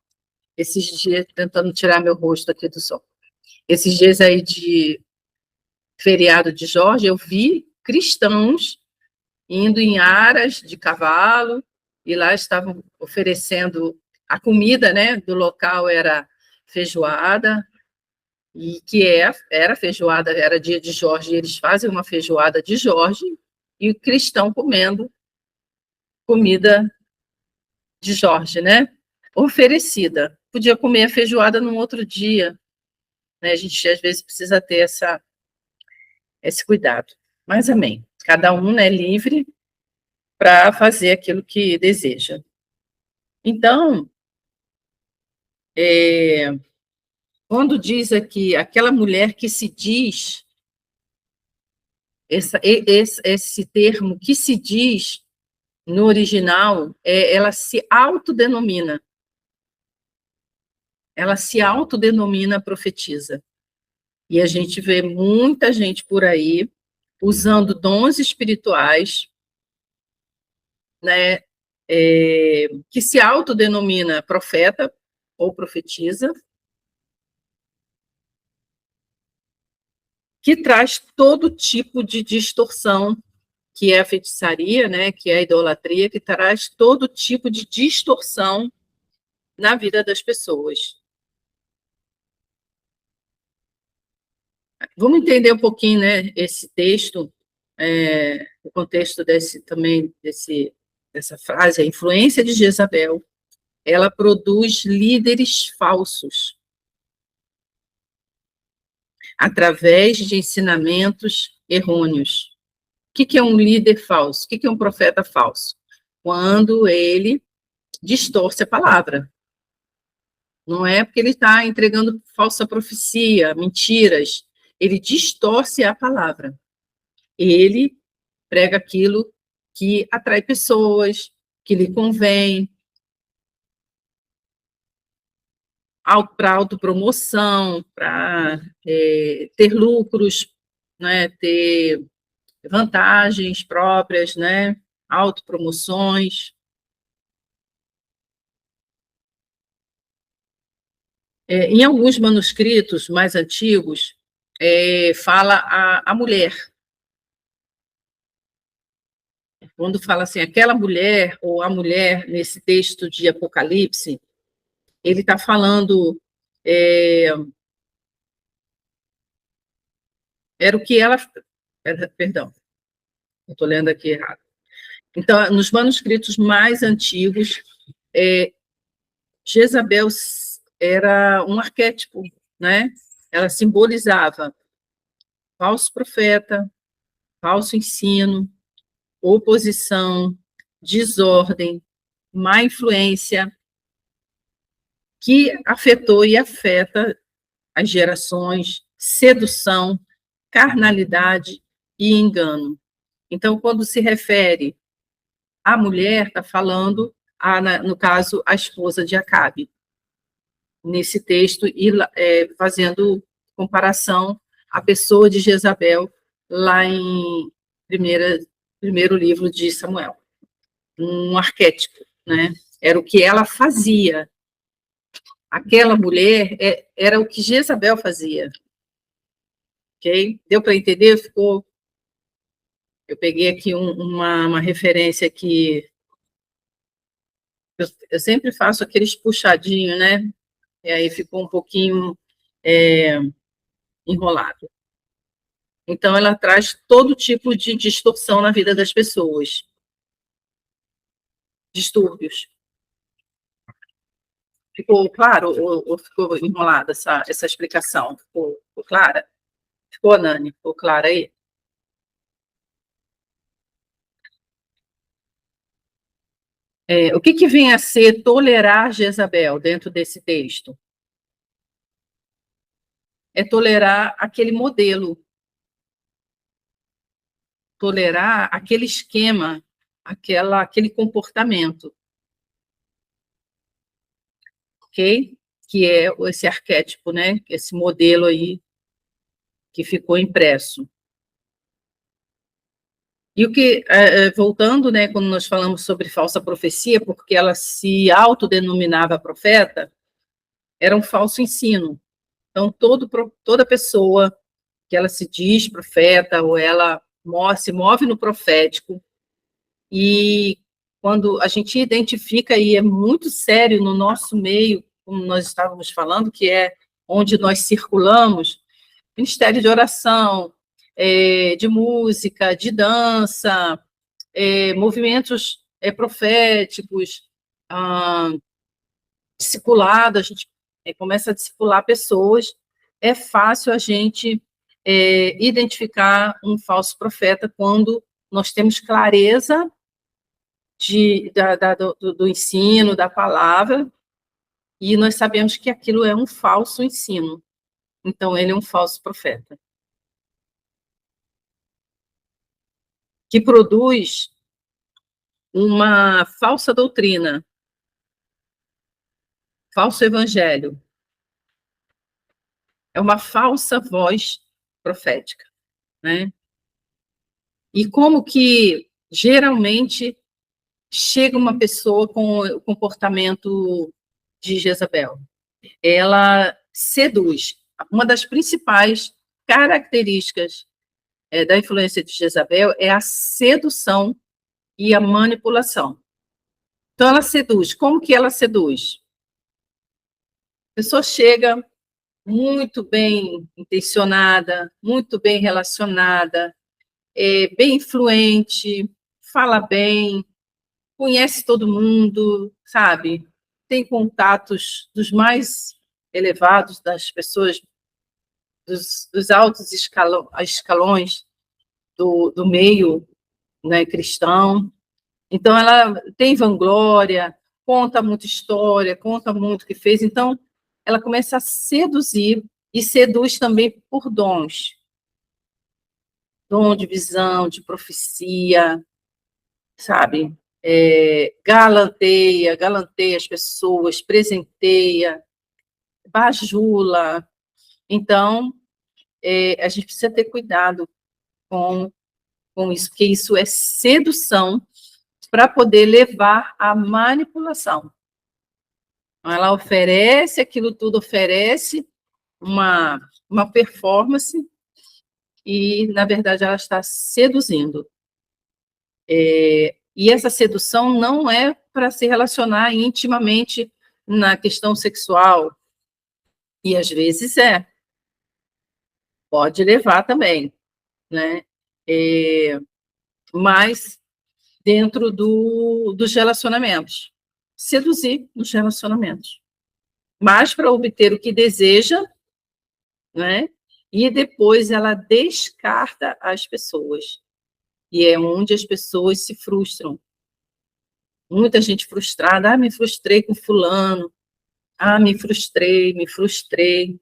esses dias, tentando tirar meu rosto aqui do sol, esses dias aí de feriado de Jorge, eu vi cristãos indo em aras de cavalo, e lá estavam oferecendo a comida, né, do local era feijoada, e que era feijoada, era dia de Jorge, e eles fazem uma feijoada de Jorge, e o cristão comendo comida de Jorge, né, oferecida. Podia comer a feijoada num outro dia, né, a gente às vezes precisa ter esse cuidado. Mas amém. Cada um é livre para fazer aquilo que deseja. Então, quando diz aqui, aquela mulher que se diz, esse termo que se diz no original, ela se autodenomina. Ela se autodenomina profetisa. E a gente vê muita gente por aí usando dons espirituais, né, que se autodenomina profeta ou profetisa, que traz todo tipo de distorção, que é a feitiçaria, né, que é a idolatria, que traz todo tipo de distorção na vida das pessoas. Vamos entender um pouquinho, né, esse texto, o contexto dessa frase, a influência de Jezabel, ela produz líderes falsos, através de ensinamentos errôneos. O que é um líder falso? O que é um profeta falso? Quando ele distorce a palavra. Não é porque ele está entregando falsa profecia, mentiras. Ele distorce a palavra. Ele prega aquilo que atrai pessoas, que lhe convém, para autopromoção, para ter lucros, né, ter vantagens próprias, né, autopromoções. Em alguns manuscritos mais antigos, fala a mulher. Quando fala assim, aquela mulher, ou a mulher, nesse texto de Apocalipse, ele está falando, era o que ela... Perdão, eu estou lendo aqui errado. Então, nos manuscritos mais antigos, Jezabel era um arquétipo, né? Ela simbolizava falso profeta, falso ensino, oposição, desordem, má influência, que afetou e afeta as gerações, sedução, carnalidade e engano. Então, quando se refere à mulher, está falando, no caso, a esposa de Acabe, nesse texto, e fazendo comparação à pessoa de Jezabel, lá em primeiro livro de Samuel. Um arquétipo, né? Era o que ela fazia. aquela mulher era o que Jezabel fazia. Ok? Deu para entender? Ficou. Eu peguei aqui uma referência que eu sempre faço aqueles puxadinhos, né? E aí ficou um pouquinho enrolado. Então, ela traz todo tipo de distorção na vida das pessoas. Distúrbios. Ficou claro ou ficou enrolada essa explicação? Ficou clara? Ficou, Nani? Ficou clara aí? O que vem a ser tolerar Jezabel dentro desse texto? É tolerar aquele modelo, tolerar aquele esquema, aquele comportamento, ok? Que é esse arquétipo, né? Esse modelo aí que ficou impresso. E o que, voltando, né, quando nós falamos sobre falsa profecia, porque ela se autodenominava profeta, era um falso ensino. Então, toda pessoa que ela se diz profeta, ou ela se move no profético, e quando a gente identifica, e é muito sério no nosso meio, como nós estávamos falando, que é onde nós circulamos, ministério de oração, de música, de dança, movimentos proféticos, discipulado, a gente começa a discipular pessoas, é fácil a gente identificar um falso profeta quando nós temos clareza do ensino, da palavra, e nós sabemos que aquilo é um falso ensino. Então, ele é um falso profeta. Que produz uma falsa doutrina, falso evangelho. É uma falsa voz profética, né? E como que, geralmente, chega uma pessoa com o comportamento de Jezabel? Ela seduz. Uma das principais características da influência de Jezabel é a sedução e a manipulação. Então, ela seduz. Como que ela seduz? A pessoa chega muito bem intencionada, muito bem relacionada, bem influente, fala bem, conhece todo mundo, sabe? Tem contatos dos mais elevados, das pessoas, dos altos escalões do meio, né, cristão. Então, ela tem vanglória, conta muita história, conta muito o que fez. Então, ela começa a seduzir e seduz também por dons. Dom de visão, de profecia, sabe? Galanteia as pessoas, presenteia, bajula. Então, a gente precisa ter cuidado com isso, porque isso é sedução para poder levar à manipulação. Ela oferece aquilo tudo, oferece uma performance e, na verdade, ela está seduzindo. E essa sedução não é para se relacionar intimamente na questão sexual, e às vezes pode levar também, né? Mas dentro dos relacionamentos, seduzir nos relacionamentos, mas para obter o que deseja, né? E depois ela descarta as pessoas. E é onde as pessoas se frustram. Muita gente frustrada, me frustrei com fulano, me frustrei,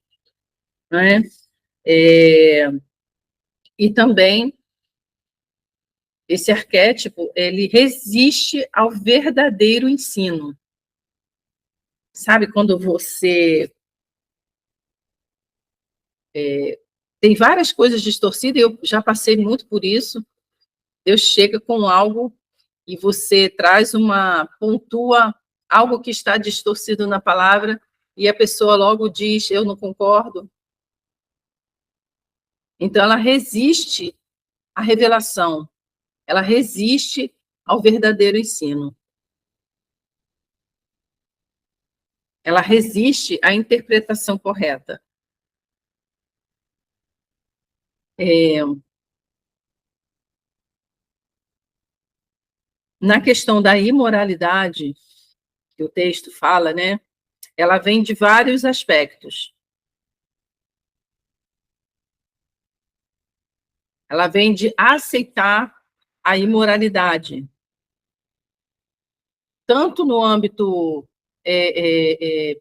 né? E também esse arquétipo, ele resiste ao verdadeiro ensino. Sabe quando você tem várias coisas distorcidas, eu já passei muito por isso. Deus chega com algo e você pontua algo que está distorcido na palavra, e a pessoa logo diz, eu não concordo. Então, ela resiste à revelação, ela resiste ao verdadeiro ensino. Ela resiste à interpretação correta. Na questão da imoralidade, que o texto fala, né? Ela vem de vários aspectos. Ela vem de aceitar a imoralidade, tanto no âmbito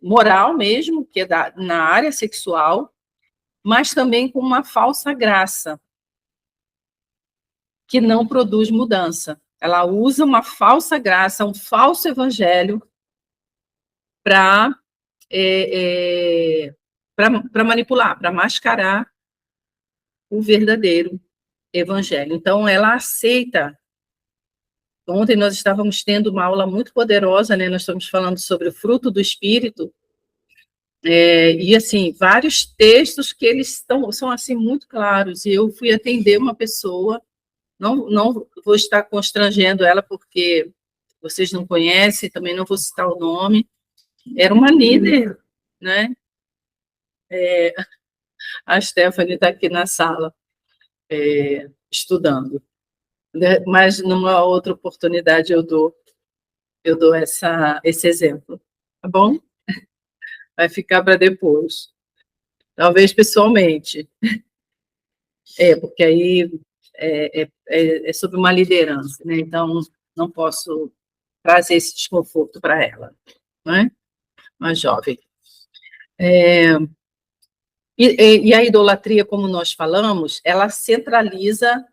moral mesmo, que é na área sexual, mas também com uma falsa graça, que não produz mudança. Ela usa uma falsa graça, um falso evangelho, para manipular, para mascarar o verdadeiro evangelho. Então, ela aceita. Ontem nós estávamos tendo uma aula muito poderosa, né? Nós estamos falando sobre o fruto do Espírito, e, assim, vários textos que eles são, assim, muito claros, e eu fui atender uma pessoa, não vou estar constrangendo ela, porque vocês não conhecem, também não vou citar o nome, era uma líder, né? A Stephanie está aqui na sala, estudando. Mas, numa outra oportunidade, eu dou esse exemplo, tá bom? Vai ficar para depois. Talvez pessoalmente. Porque aí é sobre uma liderança, né? Então, não posso trazer esse desconforto para ela, não é? Uma jovem. E a idolatria, como nós falamos, ela centraliza,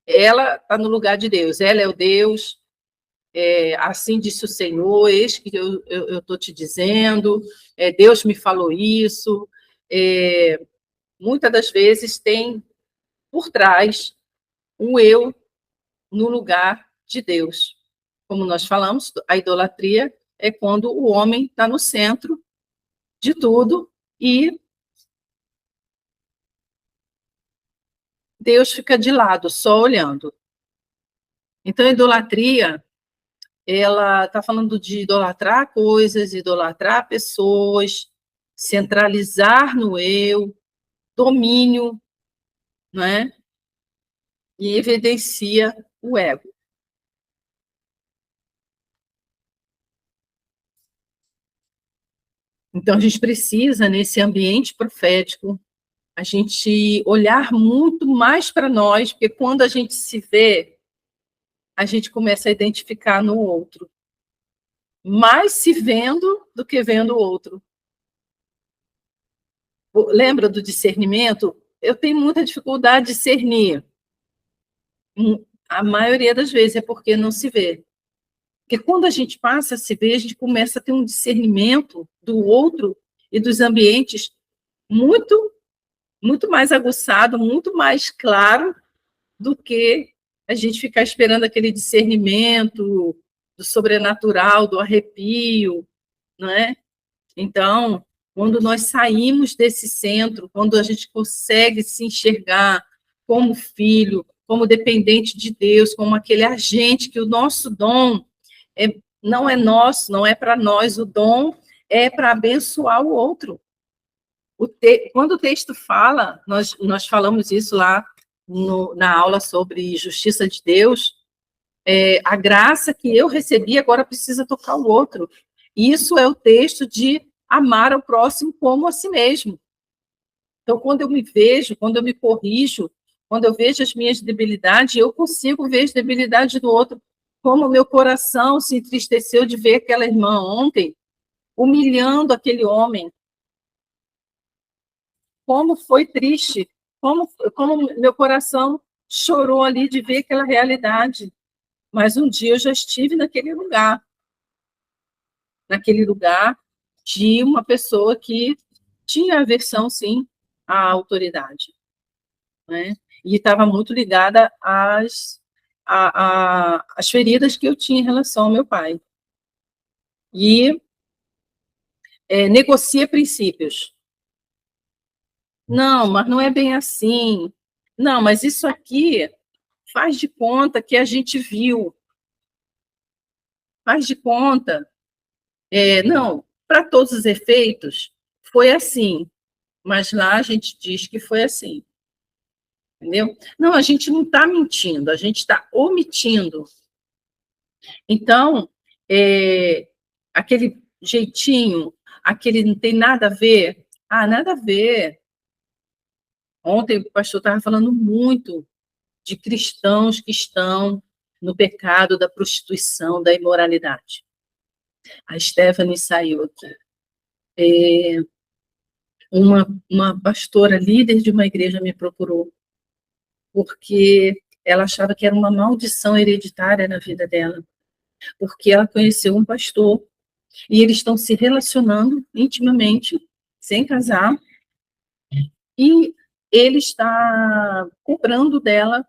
ela está no lugar de Deus, ela é o Deus, assim disse o Senhor, eis que eu estou te dizendo, Deus me falou isso. Muitas das vezes tem por trás um eu no lugar de Deus. Como nós falamos, a idolatria é quando o homem está no centro de tudo e Deus fica de lado, só olhando. Então, a idolatria, ela está falando de idolatrar coisas, idolatrar pessoas, centralizar no eu, domínio, não é? E evidencia o ego. Então, a gente precisa, nesse ambiente profético, a gente olhar muito mais para nós, porque quando a gente se vê, a gente começa a identificar no outro. Mais se vendo do que vendo o outro. Lembra do discernimento? Eu tenho muita dificuldade de discernir. A maioria das vezes é porque não se vê. Porque quando a gente passa a se ver, a gente começa a ter um discernimento do outro e dos ambientes muito, muito mais aguçado, muito mais claro do que a gente ficar esperando aquele discernimento do sobrenatural, do arrepio, não é? Então, quando nós saímos desse centro, quando a gente consegue se enxergar como filho, como dependente de Deus, como aquele agente que o nosso dom não é nosso, não é para nós, o dom é para abençoar o outro. Quando o texto fala, nós falamos isso lá na aula sobre justiça de Deus, a graça que eu recebi agora precisa tocar o outro. Isso é o texto de amar ao próximo como a si mesmo. Então, quando eu me vejo, quando eu me corrijo, quando eu vejo as minhas debilidades, eu consigo ver as debilidades do outro. Como o meu coração se entristeceu de ver aquela irmã ontem humilhando aquele homem. Como foi triste, como meu coração chorou ali de ver aquela realidade. Mas um dia eu já estive naquele lugar de uma pessoa que tinha aversão, sim, à autoridade, né? E estava muito ligada às feridas que eu tinha em relação ao meu pai. E negocia princípios. Não, mas não é bem assim. Não, mas isso aqui faz de conta que a gente viu. Faz de conta. Não, para todos os efeitos, foi assim. Mas lá a gente diz que foi assim. Entendeu? Não, a gente não está mentindo, a gente está omitindo. Então, aquele jeitinho, aquele não tem nada a ver. Ah, nada a ver. Ontem o pastor estava falando muito de cristãos que estão no pecado da prostituição, da imoralidade. A Stephanie saiu aqui. Uma pastora líder de uma igreja me procurou, porque ela achava que era uma maldição hereditária na vida dela, porque ela conheceu um pastor, e eles estão se relacionando intimamente, sem casar, e ele está cobrando dela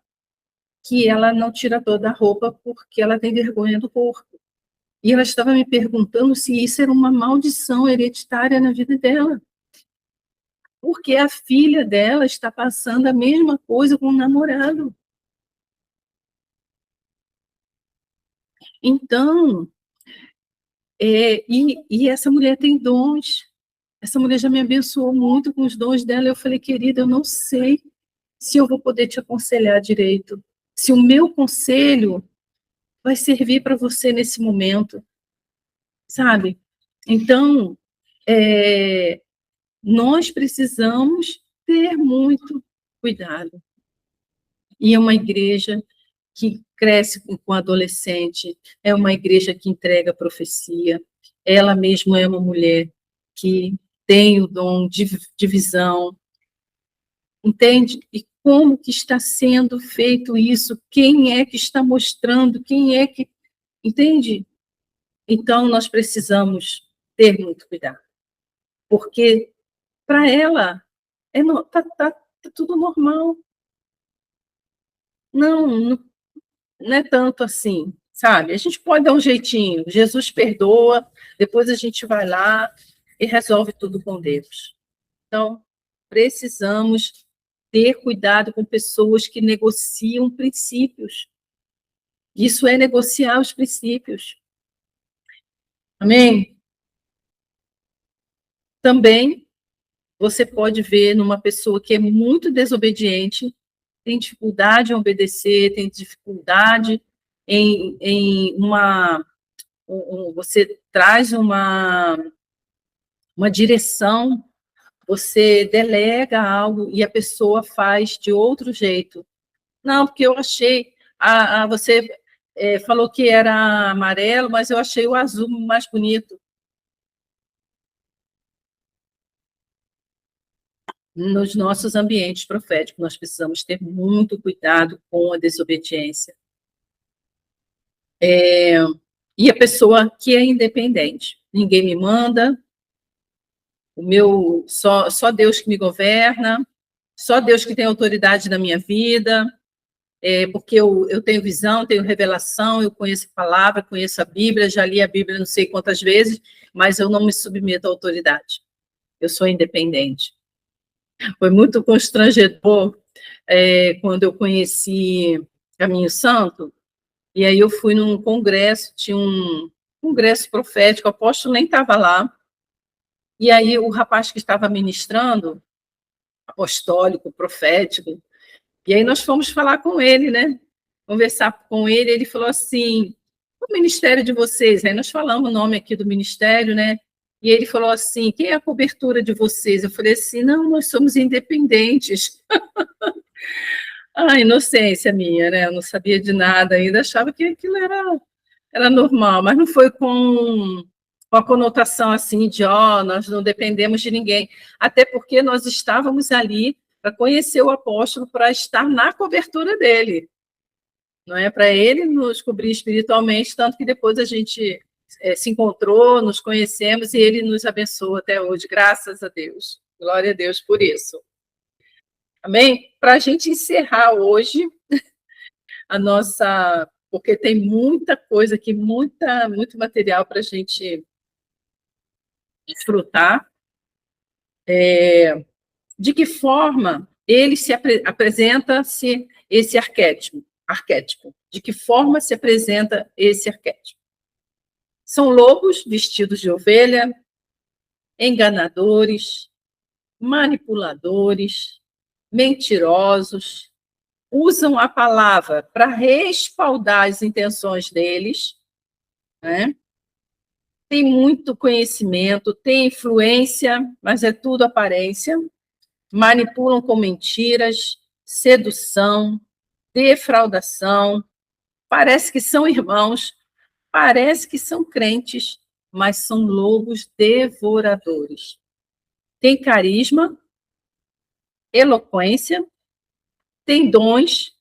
que ela não tira toda a roupa porque ela tem vergonha do corpo. E ela estava me perguntando se isso era uma maldição hereditária na vida dela. Porque a filha dela está passando a mesma coisa com o namorado. Então, e essa mulher tem dons. Essa mulher já me abençoou muito com os dons dela. Eu falei, querida, eu não sei se eu vou poder te aconselhar direito. Se o meu conselho vai servir para você nesse momento, sabe? Então, nós precisamos ter muito cuidado. E é uma igreja que cresce com adolescente, é uma igreja que entrega profecia, ela mesma é uma mulher que tem o dom de visão, entende? E como que está sendo feito isso? Quem é que está mostrando? Quem é que... Entende? Então, nós precisamos ter muito cuidado, porque para ela tá tudo normal. Não é tanto assim, sabe? A gente pode dar um jeitinho, Jesus perdoa, depois a gente vai lá e resolve tudo com Deus. Então, precisamos ter cuidado com pessoas que negociam princípios. Isso é negociar os princípios. Amém? Também, você pode ver numa pessoa que é muito desobediente, tem dificuldade em obedecer, tem dificuldade em você traz uma direção, você delega algo e a pessoa faz de outro jeito. Não, porque eu achei, você falou que era amarelo, mas eu achei o azul mais bonito. Nos nossos ambientes proféticos, nós precisamos ter muito cuidado com a desobediência. E a pessoa que é independente. Ninguém me manda, só Deus que me governa, só Deus que tem autoridade na minha vida, porque eu tenho visão, tenho revelação, eu conheço a palavra, conheço a Bíblia, já li a Bíblia não sei quantas vezes, mas eu não me submeto à autoridade. Eu sou independente. Foi muito constrangedor quando eu conheci Caminho Santo, e aí eu fui num congresso, tinha um congresso profético, o apóstolo nem estava lá, e aí o rapaz que estava ministrando, apostólico, profético, e aí nós fomos falar com ele, né? Conversar com ele, ele falou assim, o ministério de vocês, aí nós falamos o nome aqui do ministério, né? E ele falou assim, quem é a cobertura de vocês? Eu falei assim, não, nós somos independentes. Inocência minha, né? Eu não sabia de nada ainda, achava que aquilo era normal, mas não foi com a conotação assim de, nós não dependemos de ninguém. Até porque nós estávamos ali para conhecer o apóstolo, para estar na cobertura dele. Não é para ele nos cobrir espiritualmente, tanto que depois a gente se encontrou, nos conhecemos e ele nos abençoa até hoje, graças a Deus. Glória a Deus por isso. Amém? Para a gente encerrar hoje a nossa... Porque tem muita coisa aqui, muito material para a gente desfrutar. De que forma ele se apresenta-se esse arquétipo? De que forma se apresenta esse arquétipo? São lobos vestidos de ovelha, enganadores, manipuladores, mentirosos, usam a palavra para respaldar as intenções deles, né? Tem muito conhecimento, tem influência, mas é tudo aparência, manipulam com mentiras, sedução, defraudação, parece que são irmãos, parece que são crentes, mas são lobos devoradores. Tem carisma, eloquência, tem dons,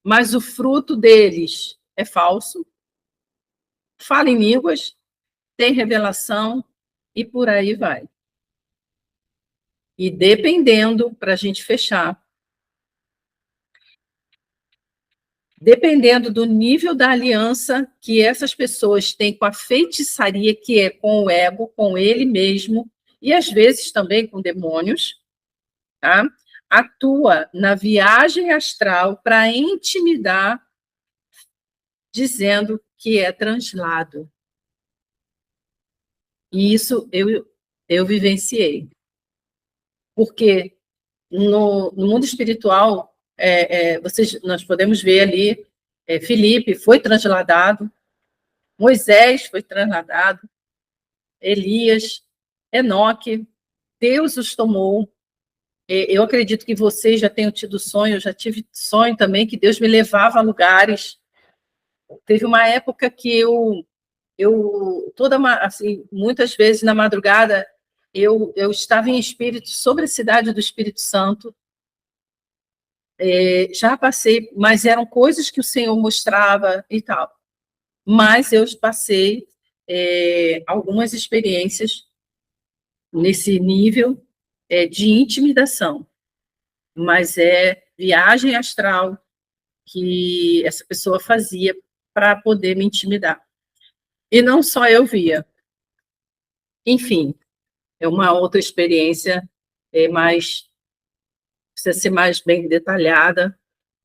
mas o fruto deles é falso. Fala em línguas, tem revelação e por aí vai. E dependendo, para a gente fechar, dependendo do nível da aliança que essas pessoas têm com a feitiçaria, que é com o ego, com ele mesmo, e às vezes também com demônios, tá? Atua na viagem astral para intimidar, dizendo que é translado. E isso eu vivenciei. Porque no mundo espiritual, nós podemos ver ali, Filipe foi transladado, Moisés foi transladado, Elias, Enoque, Deus os tomou. Eu acredito que vocês já tenham tido sonho, eu já tive sonho também, que Deus me levava a lugares. Teve uma época que assim, muitas vezes na madrugada, eu estava em espírito sobre a cidade do Espírito Santo. Já passei, mas eram coisas que o Senhor mostrava e tal. Mas eu passei algumas experiências nesse nível de intimidação. Mas é viagem astral que essa pessoa fazia para poder me intimidar. E não só eu via. Enfim, é uma outra experiência, precisa ser mais bem detalhada,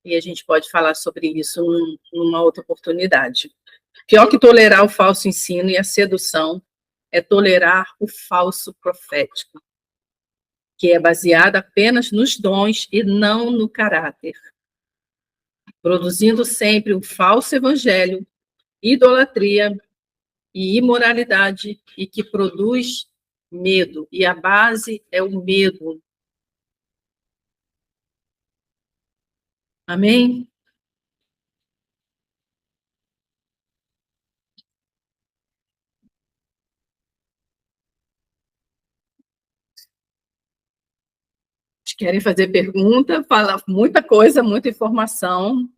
e a gente pode falar sobre isso numa outra oportunidade. Pior que tolerar o falso ensino e a sedução é tolerar o falso profético, que é baseado apenas nos dons e não no caráter, produzindo sempre um falso evangelho, idolatria e imoralidade, e que produz medo, e a base é o medo. Amém? Querem fazer pergunta, falar muita coisa, muita informação,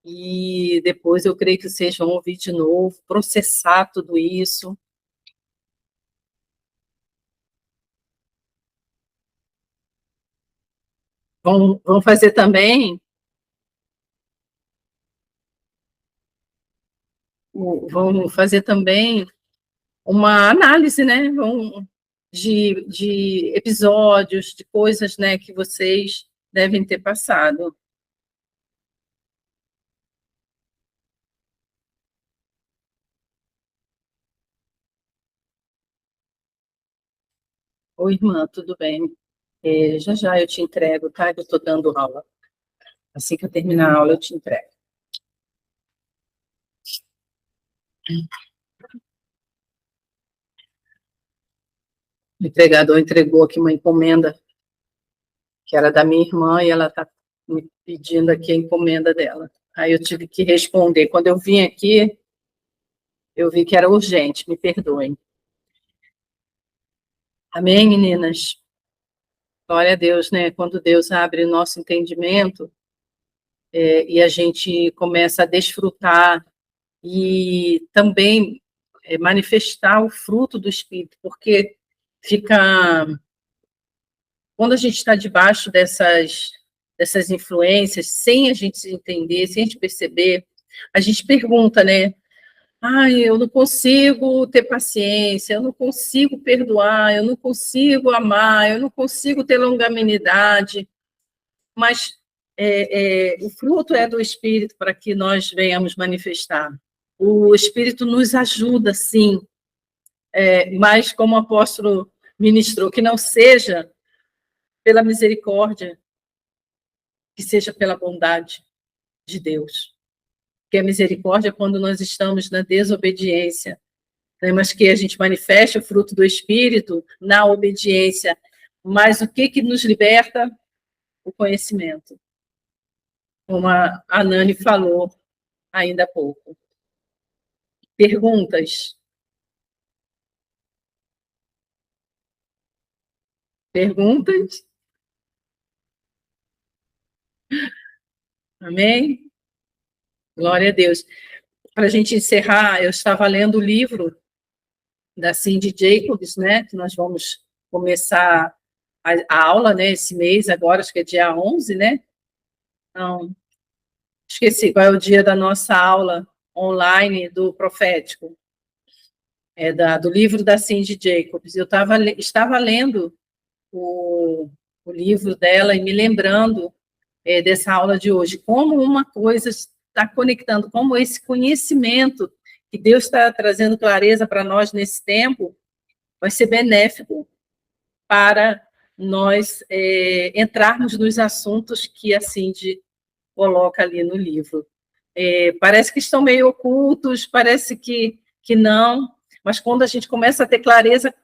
e depois eu creio que vocês vão ouvir de novo, processar tudo isso. Vão fazer também uma análise, né? De episódios, de coisas, né, que vocês devem ter passado. Oi, irmã, tudo bem? Já eu te entrego, tá? Eu estou dando aula. Assim que eu terminar a aula, eu te entrego. O entregador entregou aqui uma encomenda, que era da minha irmã, e ela está me pedindo aqui a encomenda dela. Aí eu tive que responder. Quando eu vim aqui, eu vi que era urgente, me perdoem. Amém, meninas? Glória a Deus, né? Quando Deus abre o nosso entendimento, e a gente começa a desfrutar e também manifestar o fruto do Espírito, porque quando a gente está debaixo dessas influências, sem a gente se entender, sem a gente perceber, a gente pergunta, né? Ai, eu não consigo ter paciência, eu não consigo perdoar, eu não consigo amar, eu não consigo ter longanimidade, mas o fruto é do Espírito para que nós venhamos manifestar. O Espírito nos ajuda, sim, mas como o apóstolo ministrou, que não seja pela misericórdia, que seja pela bondade de Deus. Que a misericórdia é quando nós estamos na desobediência, né? Mas que a gente manifeste o fruto do Espírito na obediência. Mas o que nos liberta? O conhecimento. Como a Nani falou ainda há pouco. Perguntas? Perguntas? Amém? Glória a Deus. Para a gente encerrar, eu estava lendo o livro da Cindy Jacobs, né? Que nós vamos começar a aula, né? Esse mês, agora, acho que é dia 11, né? Não, esqueci qual é o dia da nossa aula online do profético. Do livro da Cindy Jacobs. Eu estava lendo o livro dela e me lembrando dessa aula de hoje, como uma coisa está conectando, como esse conhecimento que Deus está trazendo clareza para nós nesse tempo, vai ser benéfico para nós entrarmos nos assuntos que a Cindy coloca ali no livro. Parece que estão meio ocultos, parece que não, mas quando a gente começa a ter clareza,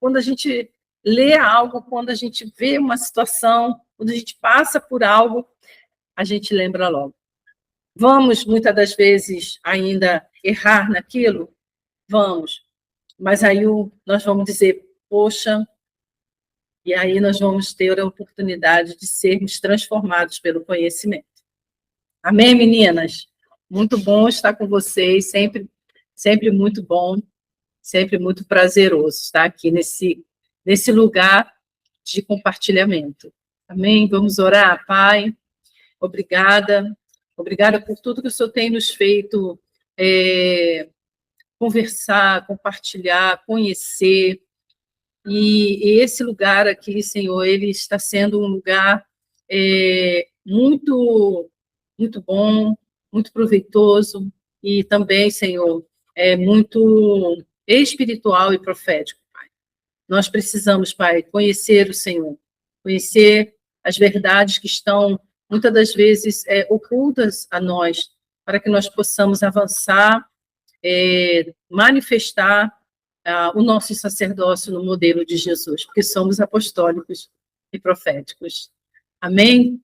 quando a gente lê algo, quando a gente vê uma situação, quando a gente passa por algo, a gente lembra logo. Vamos, muitas das vezes, ainda errar naquilo? Vamos. Mas aí nós vamos dizer, poxa, e aí nós vamos ter a oportunidade de sermos transformados pelo conhecimento. Amém, meninas? Muito bom estar com vocês, sempre muito bom, sempre muito prazeroso estar aqui nesse lugar de compartilhamento. Amém? Vamos orar, Pai. Obrigada por tudo que o Senhor tem nos feito conversar, compartilhar, conhecer. E esse lugar aqui, Senhor, ele está sendo um lugar muito, muito bom, muito proveitoso e também, Senhor, muito espiritual e profético, Pai. Nós precisamos, Pai, conhecer o Senhor, conhecer as verdades que estão, muitas das vezes, ocultas a nós, para que nós possamos avançar, manifestar o nosso sacerdócio no modelo de Jesus, porque somos apostólicos e proféticos. Amém?